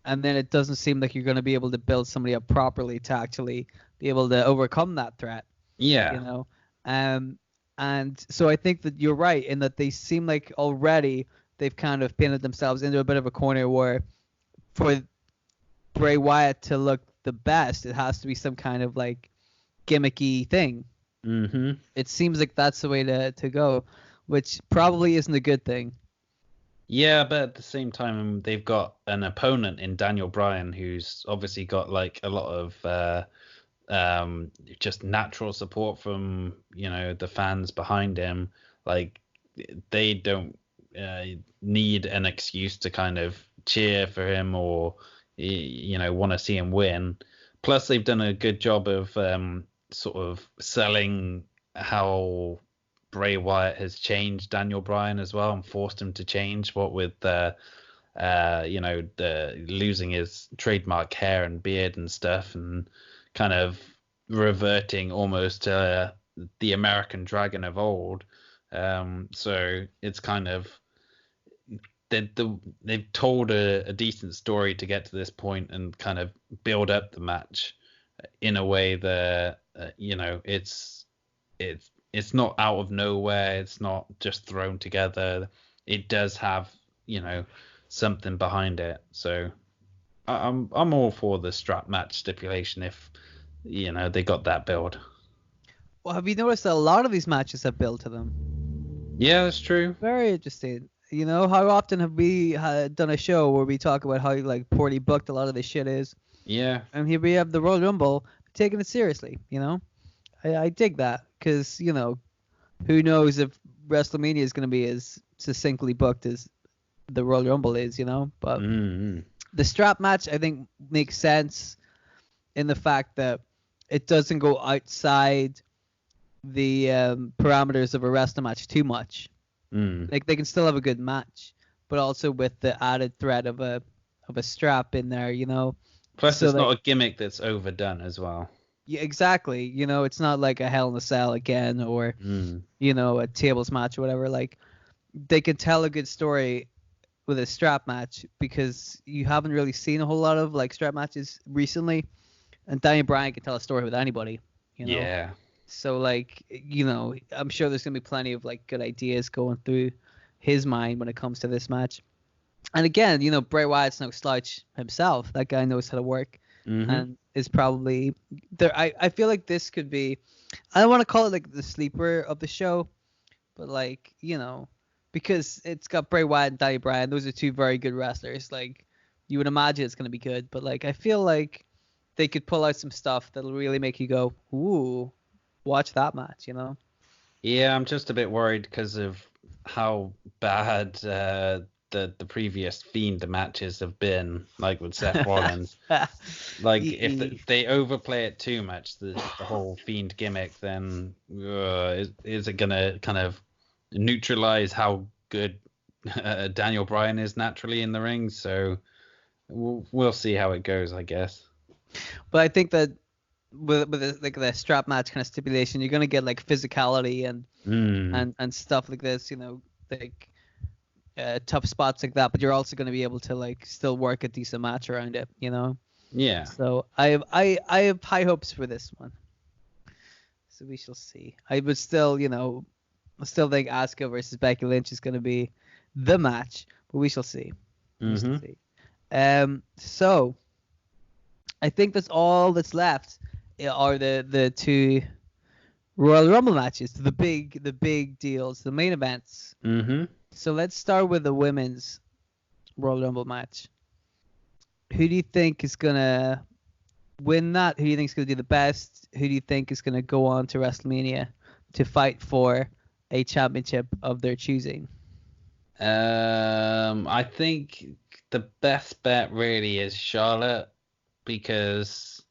And then it doesn't seem like you're going to be able to build somebody up properly to actually be able to overcome that threat. Yeah. And so I think that you're right in that they seem like already they've kind of painted themselves into a bit of a corner where for Bray Wyatt to look the best, it has to be some kind of like gimmicky thing. It seems like that's the way to go, which probably isn't a good thing. Yeah, but at the same time, they've got an opponent in Daniel Bryan who's obviously got like a lot of just natural support from the fans behind him. Like they don't need an excuse to kind of cheer for him or want to see him win. Plus, they've done a good job of sort of selling how Bray Wyatt has changed Daniel Bryan as well and forced him to change. What with the losing his trademark hair and beard and stuff, and kind of reverting almost to the American Dragon of old. So it's kind of they've told a decent story to get to this point and kind of build up the match in a way that it's not out of nowhere. It's not just thrown together. It does have something behind it. So I'm all for the strap match stipulation if they got that build. Well, have you noticed that a lot of these matches have build to them? Yeah, that's true. Very interesting. How often have we done a show where we talk about how like poorly booked a lot of this shit is? Yeah. And here we have the Royal Rumble taking it seriously. I dig that. because who knows if WrestleMania is going to be as succinctly booked as the Royal Rumble is, But the strap match, I think, makes sense in the fact that it doesn't go outside the parameters of a wrestling match too much. Like, they can still have a good match, but also with the added threat of a strap in there, Plus, So it's not a gimmick that's overdone as well. Yeah, exactly. It's not like a Hell in a Cell again, or a tables match or whatever. Like, they can tell a good story with a strap match, because you haven't really seen a whole lot of like strap matches recently, and Daniel Bryan can tell a story with anybody. Yeah. So like, I'm sure there's gonna be plenty of like good ideas going through his mind when it comes to this match. And again, Bray Wyatt's no slouch himself. That guy knows how to work, and is probably there. I feel like this could be, I don't want to call it like the sleeper of the show, but like, because it's got Bray Wyatt and Daniel Bryan. Those are two very good wrestlers. Like, you would imagine it's gonna be good, but like, I feel like they could pull out some stuff that'll really make you go, ooh, watch that match, Yeah, I'm just a bit worried because of how bad the previous Fiend matches have been, like with Seth Rollins. Like, if they overplay it too much, the whole Fiend gimmick, then is it gonna kind of neutralize how good Daniel Bryan is naturally in the ring? So we'll see how it goes, I guess. But I think that with like the strap match kind of stipulation, you're gonna get like physicality and stuff like this, like tough spots like that. But you're also gonna be able to like still work a decent match around it, Yeah. So I have high hopes for this one. So we shall see. I would still, I still think Asuka versus Becky Lynch is gonna be the match, but we shall see. We shall see. So I think that's all that's left are the two Royal Rumble matches, the big deals, the main events. So let's start with the women's Royal Rumble match. Who do you think is gonna win that? Who do you think is gonna do the best? Who do you think is gonna go on to WrestleMania to fight for a championship of their choosing? I think the best bet really is Charlotte, because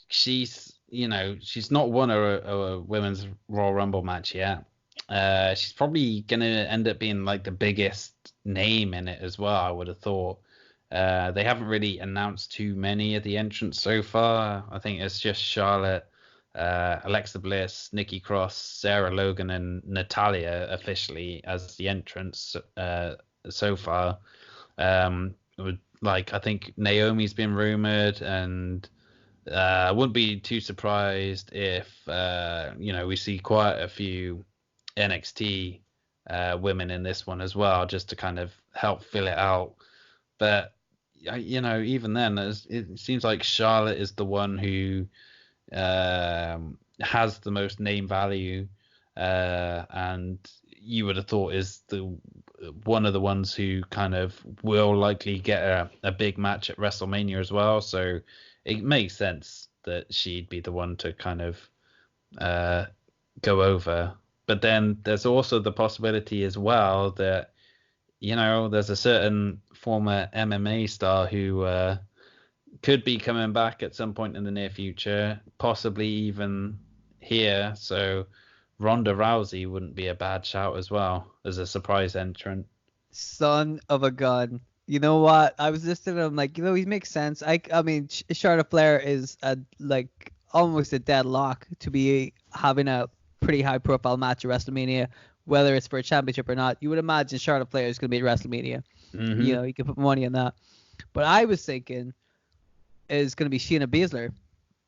she's not won a women's Royal Rumble match yet. She's probably gonna end up being like the biggest name in it as well, I would have thought. They haven't really announced too many of the entrants so far. I think it's just Charlotte, Alexa Bliss, Nikki Cross, Sarah Logan, and Natalia officially as the entrants so far. I think Naomi's been rumored, and I wouldn't be too surprised if we see quite a few NXT women in this one as well, just to kind of help fill it out. But even then, it seems like Charlotte is the one who has the most name value, and you would have thought is one of the ones who kind of will likely get a big match at WrestleMania as well. So it makes sense that she'd be the one to kind of go over. But then there's also the possibility as well that there's a certain former MMA star who could be coming back at some point in the near future, possibly even here. So Ronda Rousey wouldn't be a bad shout as well as a surprise entrant. Son of a gun. You know what? I was listening to him like, he makes sense. I mean, Charlotte Flair is almost a deadlock to be having a pretty high profile match at WrestleMania, whether it's for a championship or not. You would imagine Charlotte Flair is going to be at WrestleMania. You can put money on that. But I was thinking is going to be Shayna Baszler.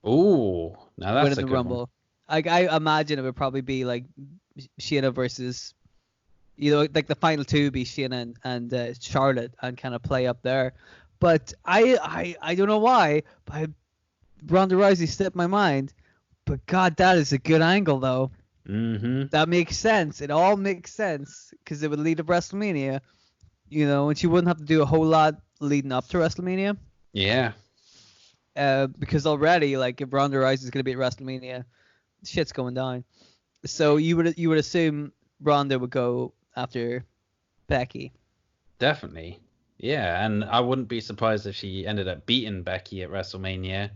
Ooh, now that's winning a the good Rumble. one. Like, I imagine it would probably be like Shayna versus, like the final two would be Shayna and Charlotte, and kind of play up there. But I don't know why, but Ronda Rousey slipped my mind. But God, that is a good angle though. That makes sense. It all makes sense because it would lead to WrestleMania, and she wouldn't have to do a whole lot leading up to WrestleMania. Yeah. Because already, like, if Ronda Rousey is going to be at WrestleMania, shit's going down. So you would assume Ronda would go after Becky. Definitely. Yeah, and I wouldn't be surprised if she ended up beating Becky at WrestleMania.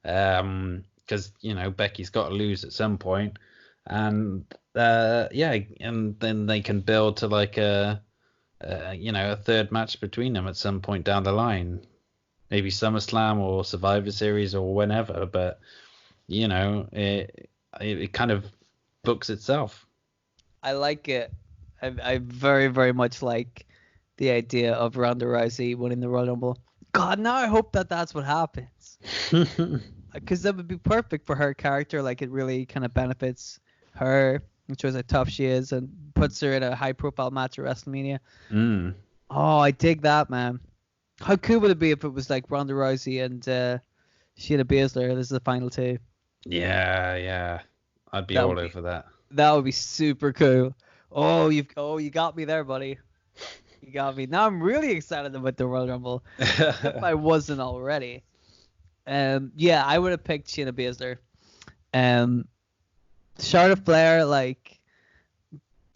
Because, Becky's got to lose at some point. And yeah, and then they can build to like a third match between them at some point down the line. Maybe SummerSlam or Survivor Series or whenever, but it kind of books itself. I like it. I very, very much like the idea of Ronda Rousey winning the Royal Rumble. God, now I hope that that's what happens. Because that would be perfect for her character. Like, it really kind of benefits her, and shows how tough she is, and puts her in a high-profile match at WrestleMania. Mm. Oh, I dig that, man. How cool would it be if it was like Ronda Rousey and Shayna Baszler? This is the final two. Yeah. I'd be That all would be over that. that would be super cool. You got me there, buddy. You got me. Now I'm really excited about the Royal Rumble. If I wasn't already. Yeah, I would have picked Shayna Baszler. Charlotte Flair, like,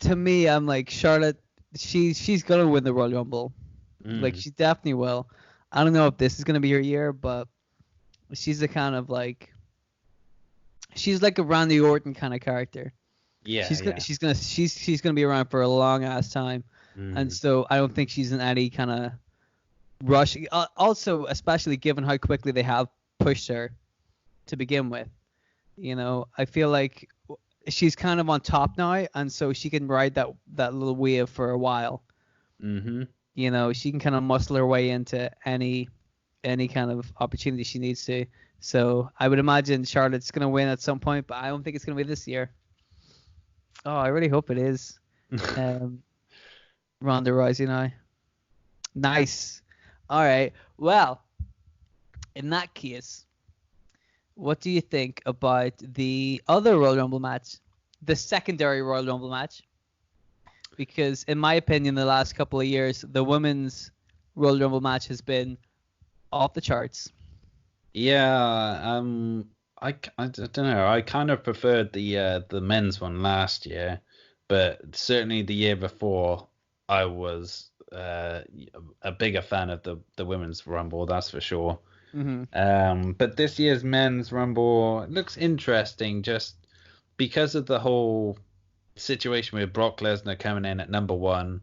to me, I'm like, Charlotte, she's gonna win the Royal Rumble. Like, she definitely will. I don't know if this is gonna be her year, but she's the kind of like, she's like a Randy Orton kind of character. Yeah, She's gonna be around for a long ass time, and so I don't think she's in any kind of rush. Also, especially given how quickly they have pushed her to begin with, I feel like she's kind of on top now, and so she can ride that little wave for a while. Mm-hmm. She can kind of muscle her way into any kind of opportunity she needs to. So I would imagine Charlotte's gonna win at some point, but I don't think it's gonna be this year. Oh, I really hope it is. Ronda Rousey now. Nice. All right. Well, in that case, what do you think about the other Royal Rumble match, the secondary Royal Rumble match? Because in my opinion, the last couple of years, the women's Royal Rumble match has been off the charts. Yeah, I don't know. I kind of preferred the men's one last year, but certainly the year before, I was a bigger fan of the women's Rumble. That's for sure. But this year's men's Rumble looks interesting, just because of the whole situation with Brock Lesnar coming in at number one.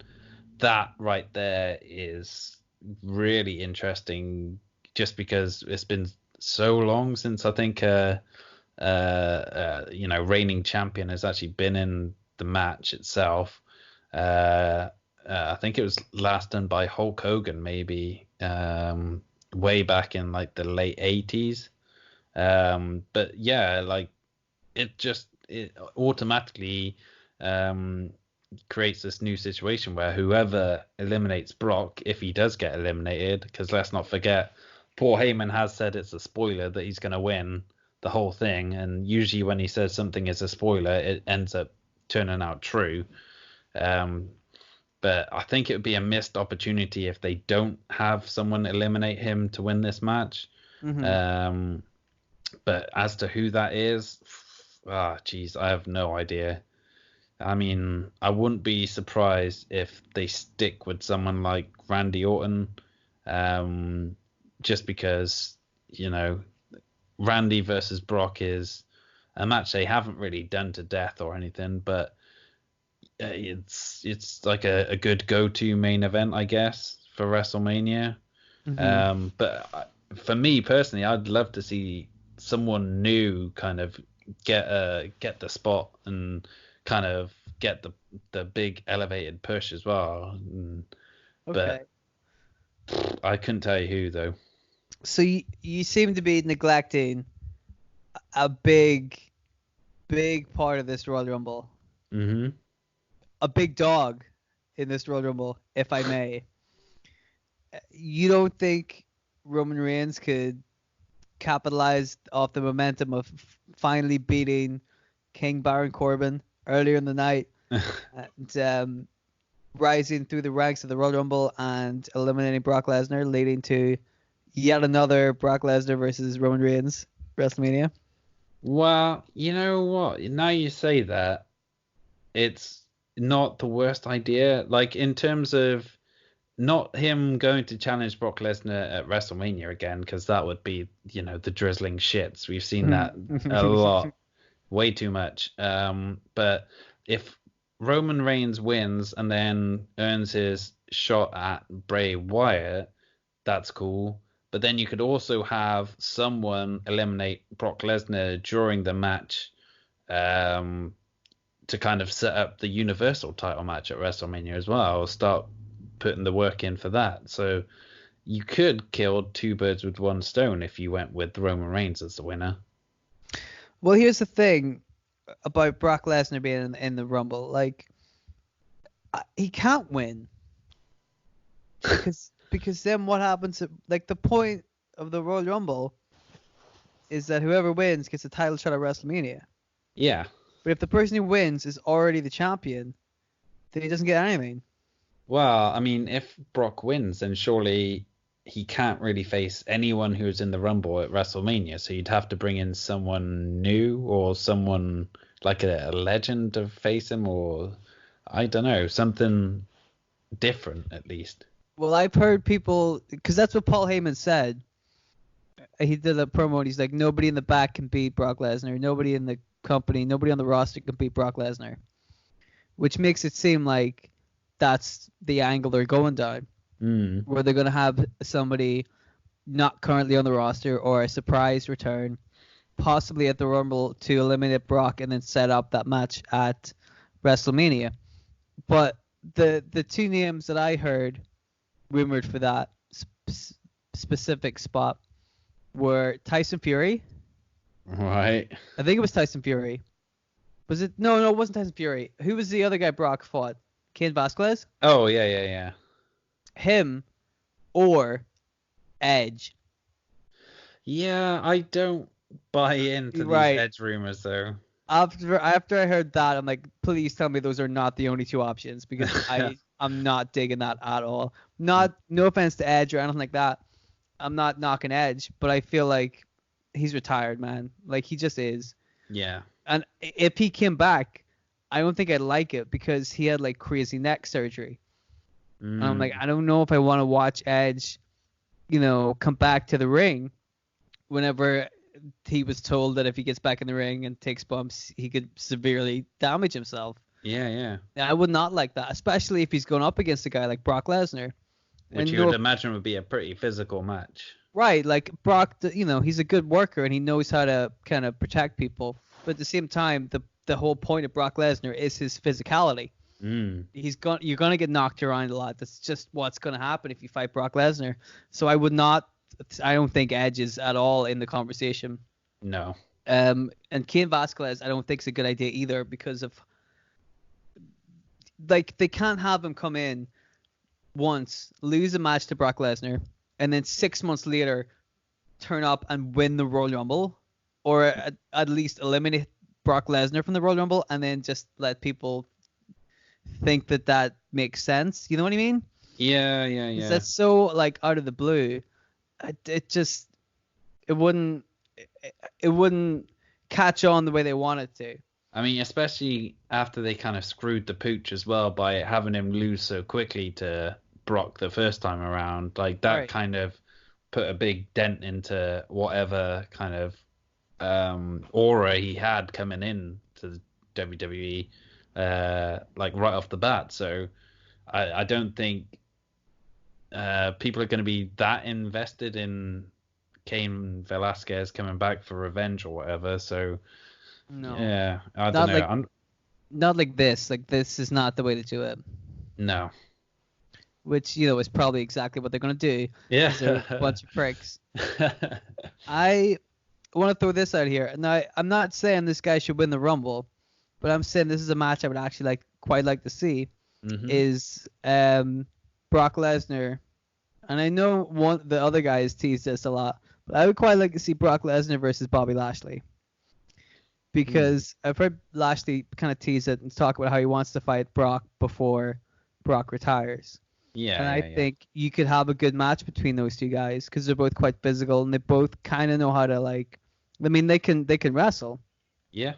That right there is really interesting, just because it's been so long since I think reigning champion has actually been in the match itself. I think it was last done by Hulk Hogan, maybe way back in like the late 80s. But yeah, like it automatically creates this new situation where whoever eliminates Brock, if he does get eliminated, because let's not forget, Paul Heyman has said it's a spoiler that he's going to win the whole thing, and usually when he says something is a spoiler, it ends up turning out true. But I think it would be a missed opportunity if they don't have someone eliminate him to win this match. But as to who that is, geez, I have no idea. I mean, I wouldn't be surprised if they stick with someone like Randy Orton, just because, Randy versus Brock is a match they haven't really done to death or anything, but it's like a good go-to main event, I guess, for WrestleMania. But for me personally, I'd love to see someone new kind of get the spot and kind of get the big elevated push as well. Okay. But I couldn't tell you who though. So you seem to be neglecting a big part of this Royal Rumble. A big dog in this Royal Rumble, if I may. You don't think Roman Reigns could capitalize off the momentum of finally beating King Baron Corbin earlier in the night and rising through the ranks of the Royal Rumble and eliminating Brock Lesnar, leading to yet another Brock Lesnar versus Roman Reigns WrestleMania? Well, you know what? Now you say that, it's not the worst idea. Like in terms of not him going to challenge Brock Lesnar at WrestleMania again, because that would be, the drizzling shits. We've seen that a lot, way too much. But if Roman Reigns wins and then earns his shot at Bray Wyatt, that's cool. But then you could also have someone eliminate Brock Lesnar during the match, to kind of set up the Universal title match at WrestleMania as well, or start putting the work in for that. So you could kill two birds with one stone if you went with Roman Reigns as the winner. Well, here's the thing about Brock Lesnar being in the Rumble. Like, he can't win because then what happens? Like, the point of the Royal Rumble is that whoever wins gets a title shot at WrestleMania. Yeah. But if the person who wins is already the champion, then he doesn't get anything. Well, I mean, if Brock wins, then surely he can't really face anyone who's in the Rumble at WrestleMania. So you'd have to bring in someone new or someone like a legend to face him, or I don't know, something different at least. Well, I've heard people, because that's what Paul Heyman said. He did a promo and he's like, nobody in the back can beat Brock Lesnar. Nobody in the company, nobody on the roster can beat Brock Lesnar. Which makes it seem like that's the angle they're going down. Where they're going to have somebody not currently on the roster or a surprise return, possibly at the Rumble, to eliminate Brock and then set up that match at WrestleMania. But the two names that I heard rumored for that specific spot were Tyson Fury. Right. I think it was Tyson Fury. Was it? No, it wasn't Tyson Fury. Who was the other guy Brock fought? Cain Velasquez? Oh, yeah. Him or Edge. Yeah, I don't buy into these Edge rumors, though. After I heard that, I'm like, please tell me those are not the only two options, because I'm not digging that at all. No offense to Edge or anything like that. I'm not knocking Edge, but I feel like he's retired, man. Like, he just is. Yeah. And if he came back, I don't think I'd like it, because he had like crazy neck surgery. And I'm like, I don't know if I want to watch Edge, come back to the ring whenever he was told that if he gets back in the ring and takes bumps, he could severely damage himself. Yeah. I would not like that, especially if he's going up against a guy like Brock Lesnar. Which you would imagine would be a pretty physical match. Right, like Brock, he's a good worker and he knows how to kind of protect people. But at the same time, the whole point of Brock Lesnar is his physicality. You're gonna get knocked around a lot. That's just what's gonna happen if you fight Brock Lesnar. So I don't think Edge is at all in the conversation. No. And Cain Velasquez, I don't think is a good idea either, because of, like, they can't have him come in once, lose a match to Brock Lesnar, and then 6 months later turn up and win the Royal Rumble, or at least eliminate Brock Lesnar from the Royal Rumble, and then just let people think that makes sense. You know what I mean? Yeah. That's so, like, out of the blue. It wouldn't catch on the way they want it to. I mean, especially after they kind of screwed the pooch as well by having him lose so quickly to Brock the first time around. Like, that kind of put a big dent into whatever kind of aura he had coming in to the WWE, like right off the bat. So I don't think people are going to be that invested in Cain Velasquez coming back for revenge or whatever. So no, yeah, I don't know. Not like this. Like, this is not the way to do it. No. Which, is probably exactly what they're going to do. Yeah. They're a bunch of pricks. I want to throw this out here. Now, I'm not saying this guy should win the Rumble, but I'm saying this is a match I would actually quite like to see. Is Brock Lesnar. And I know the other guys tease this a lot, but I would quite like to see Brock Lesnar versus Bobby Lashley. Because I've heard Lashley kind of tease it and talk about how he wants to fight Brock before Brock retires. Yeah. And I think you could have a good match between those two guys, because they're both quite physical and they both kind of know how to, like, I mean, they can wrestle. Yeah.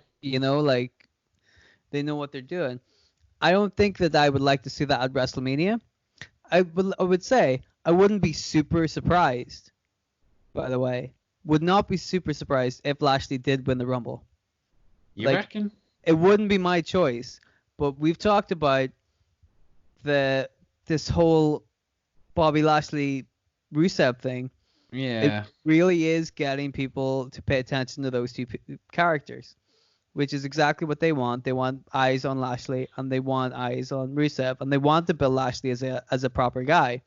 They know what they're doing. I don't think that I would like to see that at WrestleMania. I would say I wouldn't be super surprised, by the way. Would not be super surprised if Lashley did win the Rumble. You Like, reckon? it wouldn't be my choice, but we've talked about this whole Bobby Lashley Rusev thing. It Yeah. really is getting people to pay attention to those two characters, which is exactly what they want. They want eyes on Lashley and they want eyes on Rusev, and they want to build Lashley as a proper guy,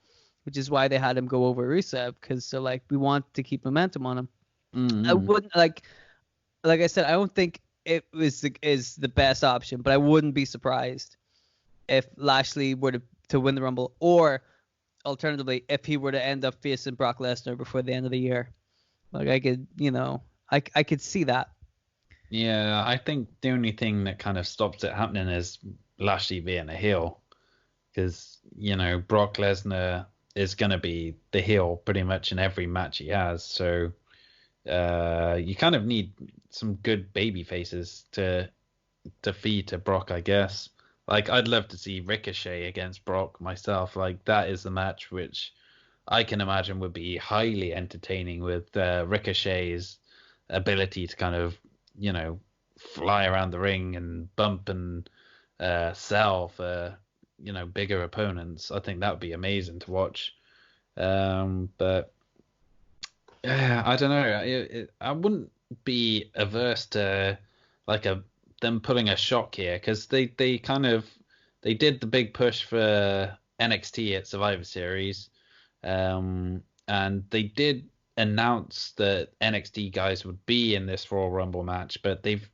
which is why they had him go over Rusev, because so like we want to keep momentum on him. I Mm-hmm. wouldn't like I said, I don't think it is the best option, but I wouldn't be surprised if Lashley were to win the Rumble, or alternatively if he were to end up facing Brock Lesnar before the end of the year. Like I could, I could see that. Yeah, I think the only thing that kind of stops it happening is Lashley being a heel, because Brock Lesnar is going to be the heel pretty much in every match he has. So you kind of need some good baby faces to feed to Brock, I guess. Like, I'd love to see Ricochet against Brock myself. Like, that is the match which I can imagine would be highly entertaining, with Ricochet's ability to kind of, fly around the ring and bump and sell for, bigger opponents. I think that would be amazing to watch. But yeah, I don't know. I wouldn't be averse to like them putting a shock here, because they kind of they did the big push for NXT at Survivor Series, and they did announce that NXT guys would be in this Royal Rumble match, but they've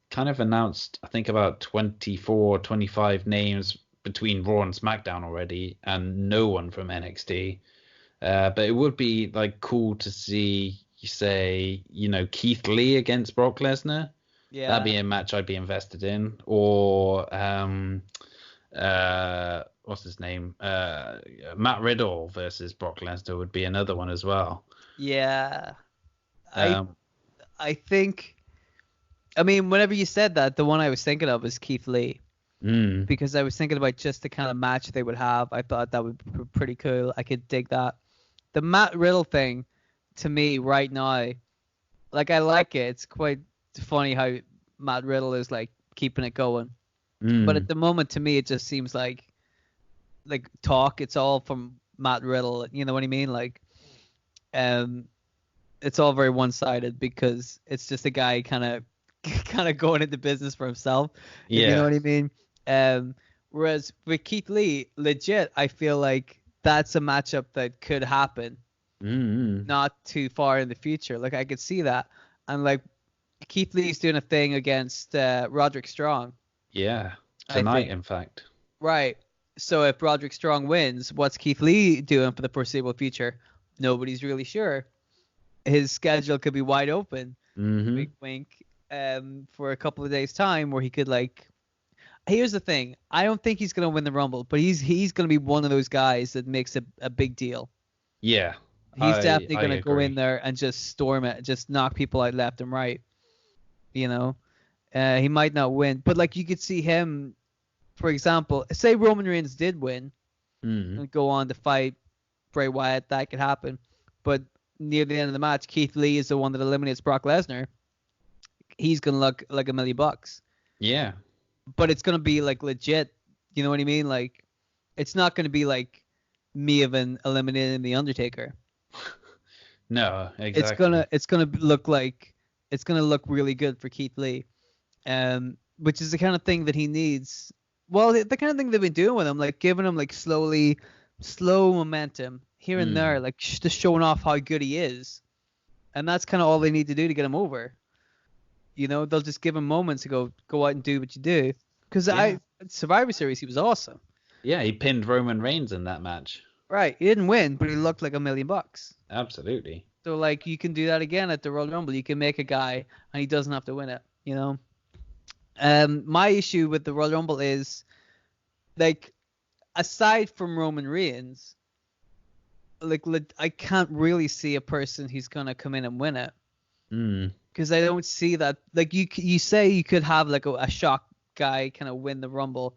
kind of announced, I think, about 24, 25 names between Raw and SmackDown already, and no one from NXT. But it would be like cool to see, you say, Keith Lee against Brock Lesnar. Yeah. That'd be a match I'd be invested in. Or what's his name? Matt Riddle versus Brock Lesnar would be another one as well. Yeah. Um, I think, I mean, whenever you said that, the one I was thinking of was Keith Lee, because I was thinking about just the kind of match they would have. I thought that would be pretty cool. I could dig that. The Matt Riddle thing, to me right now, like, I like it. It's quite funny how Matt Riddle is like keeping it going. But at the moment, to me, it just seems like talk. It's all from Matt Riddle. You know what I mean? Like, it's all very one-sided, because it's just a guy kind of going into business for himself. If you know what I mean? Whereas with Keith Lee, legit, I feel like that's a matchup that could happen not too far in the future. Like, I could see that. And like, Keith Lee's doing a thing against Roderick Strong. Yeah, I tonight, think. in fact. Right. So if Roderick Strong wins, what's Keith Lee doing for the foreseeable future? Nobody's really sure. His schedule could be wide open. Wink, wink. For a couple of days' time, where he could like. Here's the thing. I don't think he's gonna win the Rumble, but he's gonna be one of those guys that makes a big deal. Yeah. He's definitely I gonna go agree. in there and just storm it, just knock people out left and right. He might not win, but like, you could see him, for example, say Roman Reigns did win and go on to fight Bray Wyatt. That could happen, but near the end of the match, Keith Lee is the one that eliminates Brock Lesnar. He's gonna look like $1 million. Yeah. But it's gonna be like legit. You know what I mean? Like, it's not gonna be like Maven eliminating the Undertaker. No, exactly. It's gonna look really good for Keith Lee, which is the kind of thing that he needs. Well, the kind of thing they've been doing with him, like giving him like slow momentum here and there, like just showing off how good he is, and that's kind of all they need to do to get him over. They'll just give him moments to go out and do what you do. Because Survivor Series, he was awesome. Yeah, he pinned Roman Reigns in that match. Right, he didn't win, but he looked like $1 million. Absolutely. So like, you can do that again at the Royal Rumble. You can make a guy and he doesn't have to win it. My issue with the Royal Rumble is, like, aside from Roman Reigns, like, I can't really see a person who's gonna come in and win it. Because I don't see that. Like, you say you could have like a shock guy kind of win the Rumble.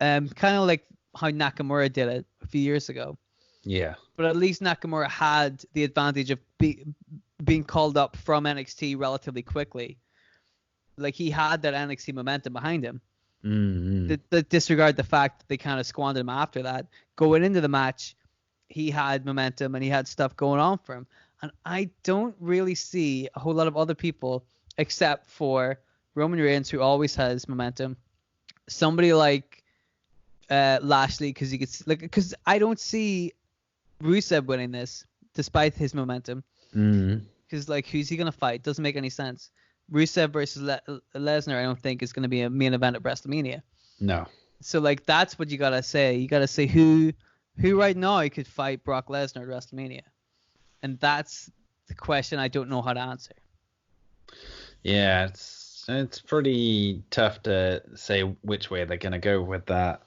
Kind of like how Nakamura did it a few years ago. Yeah. But at least Nakamura had the advantage of being called up from NXT relatively quickly. Like, he had that NXT momentum behind him. Disregard the fact that they kind of squandered him after that. Going into the match, he had momentum and he had stuff going on for him. And I don't really see a whole lot of other people except for Roman Reigns, who always has momentum. Somebody like Lashley, because I don't see Rusev winning this despite his momentum. Because like, who's he gonna fight? Doesn't make any sense. Rusev versus Lesnar, I don't think is gonna be a main event at WrestleMania. No. So like, that's what you gotta say. You gotta say who right now could fight Brock Lesnar at WrestleMania, and that's the question I don't know how to answer. Yeah, it's pretty tough to say which way they're gonna go with that.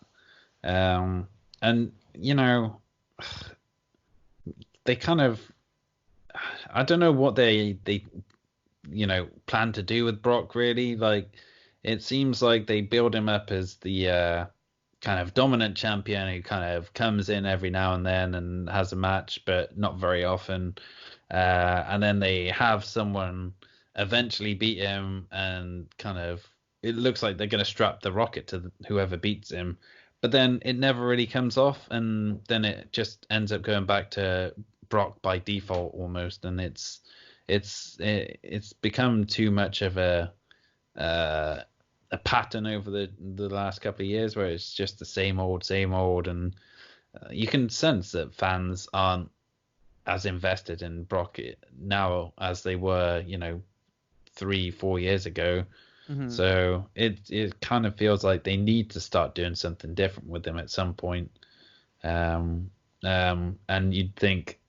And you know, they kind of, I don't know what they plan to do with Brock, really. Like, it seems like they build him up as the kind of dominant champion who kind of comes in every now and then and has a match, but not very often. And then they have someone eventually beat him, and kind of, it looks like they're going to strap the rocket to whoever beats him. But then it never really comes off, and then it just ends up going back to Brock by default almost, and it's become too much of a pattern over the last couple of years where it's just the same old, and you can sense that fans aren't as invested in Brock now as they were, 3-4 years ago. So it kind of feels like they need to start doing something different with him at some point. And you'd think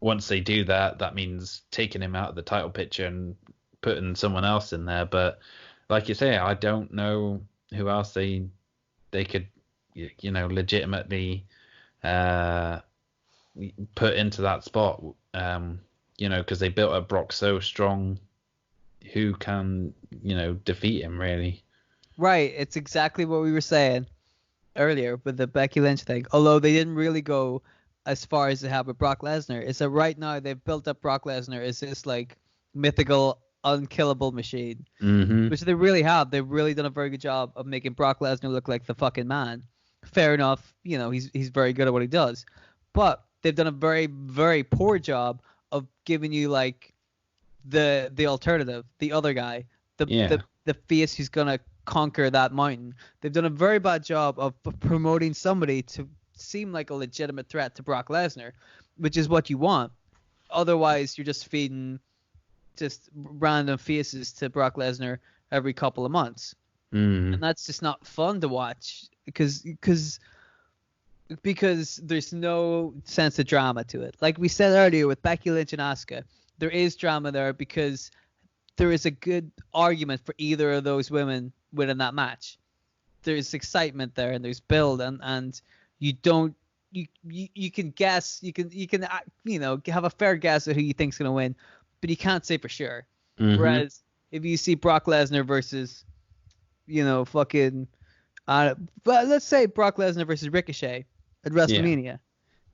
once they do that, that means taking him out of the title picture and putting someone else in there. But like you say, I don't know who else they could, legitimately put into that spot. Because they built up Brock so strong. Who can, defeat him, really? Right. It's exactly what we were saying earlier with the Becky Lynch thing. Although they didn't really go as far as they have with Brock Lesnar. Is that right now they've built up Brock Lesnar as this like mythical, unkillable machine, which they really have. They've really done a very good job of making Brock Lesnar look like the fucking man. Fair enough, he's very good at what he does, but they've done a very, very poor job of giving you like the alternative, the other guy, the face who's gonna conquer that mountain. They've done a very bad job of promoting somebody to seem like a legitimate threat to Brock Lesnar, which is what you want. Otherwise, you're just feeding just random faces to Brock Lesnar every couple of months, and that's just not fun to watch because there's no sense of drama to it. Like we said earlier with Becky Lynch and Asuka, there is drama there because there is a good argument for either of those women winning that match. There's excitement there and there's build, and you can guess, you can have a fair guess at who you think's gonna win, but you can't say for sure. Whereas if you see Brock Lesnar versus but let's say Brock Lesnar versus Ricochet at WrestleMania,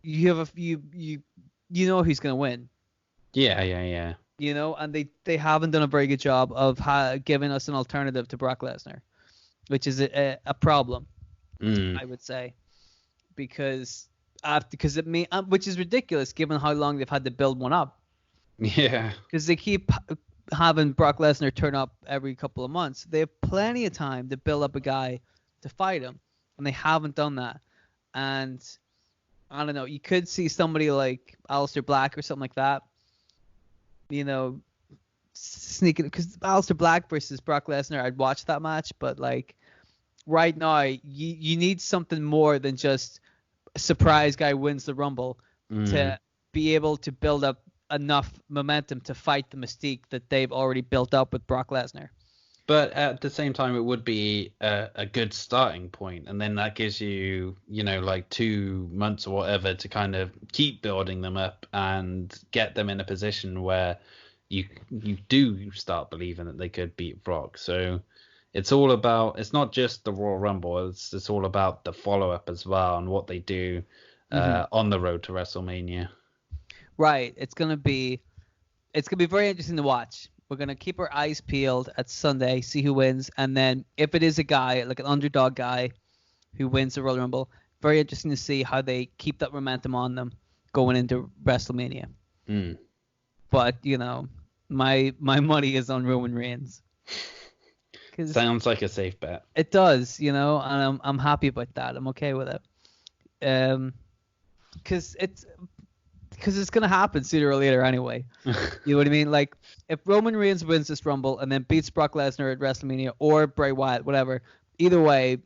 you have you know who's gonna win. Yeah. And they haven't done a very good job of giving us an alternative to Brock Lesnar, which is a problem, I would say, because which is ridiculous given how long they've had to build one up. Yeah. Because they keep having Brock Lesnar turn up every couple of months. They have plenty of time to build up a guy to fight him, and they haven't done that. And I don't know, you could see somebody like Aleister Black or something like that, sneaking, because Aleister Black versus Brock Lesnar, I'd watch that match, but like right now, you need something more than just a surprise guy wins the Rumble to be able to build up enough momentum to fight the mystique that they've already built up with Brock Lesnar. But at the same time, it would be a good starting point, and then that gives you, like 2 months or whatever to kind of keep building them up and get them in a position where you do start believing that they could beat Brock. So it's all about, it's not just the Royal Rumble, it's all about the follow up as well and what they do on the road to WrestleMania. Right. It's gonna be very interesting to watch. We're gonna keep our eyes peeled at Sunday, see who wins, and then if it is a guy like an underdog guy who wins the Royal Rumble, very interesting to see how they keep that momentum on them going into WrestleMania. Mm. But my money is on Roman Reigns. Sounds like a safe bet. It does, and I'm happy about that. I'm okay with it. Because it's gonna happen sooner or later anyway. You know what I mean? Like if Roman Reigns wins this Rumble and then beats Brock Lesnar at WrestleMania or Bray Wyatt, whatever, either way,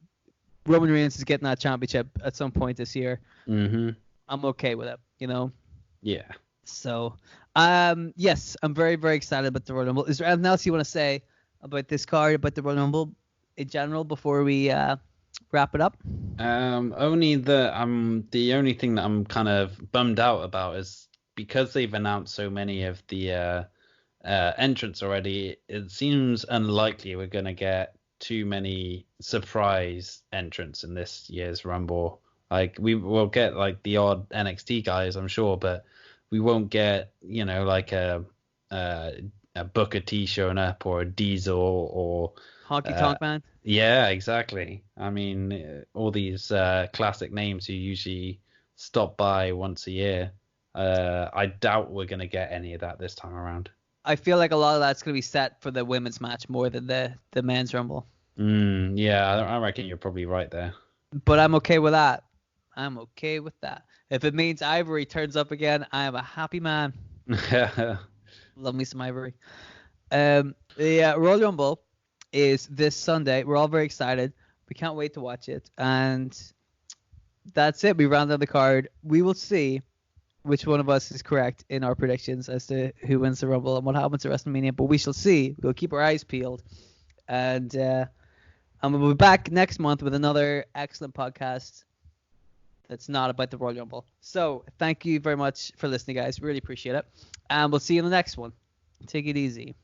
Roman Reigns is getting that championship at some point this year. Mm-hmm. I'm okay with it. Yeah. So, yes, I'm very, very excited about the Royal Rumble. Is there anything else you want to say about this card, about the Royal Rumble in general before we wrap it up? Only the only thing that I'm kind of bummed out about is because they've announced so many of the entrants already, it seems unlikely we're gonna get too many surprise entrants in this year's Rumble. Like we will get like the odd NXT guys, I'm sure, but we won't get like a Booker T showing up or a Diesel or Honky Tonk Man. Yeah, exactly. I mean, all these classic names who usually stop by once a year. I doubt we're going to get any of that this time around. I feel like a lot of that's going to be set for the women's match more than the men's Rumble. Yeah, I reckon you're probably right there. But I'm okay with that. I'm okay with that. If it means Ivory turns up again, I am a happy man. Love me some Ivory. The Royal Rumble is this Sunday. We're all very excited. We can't wait to watch it. And that's it. We round out the card. We will see which one of us is correct in our predictions as to who wins the Rumble and what happens at WrestleMania. But we shall see. We'll keep our eyes peeled. And we'll be back next month with another excellent podcast that's not about the Royal Rumble. So thank you very much for listening, guys. Really appreciate it. And we'll see you in the next one. Take it easy.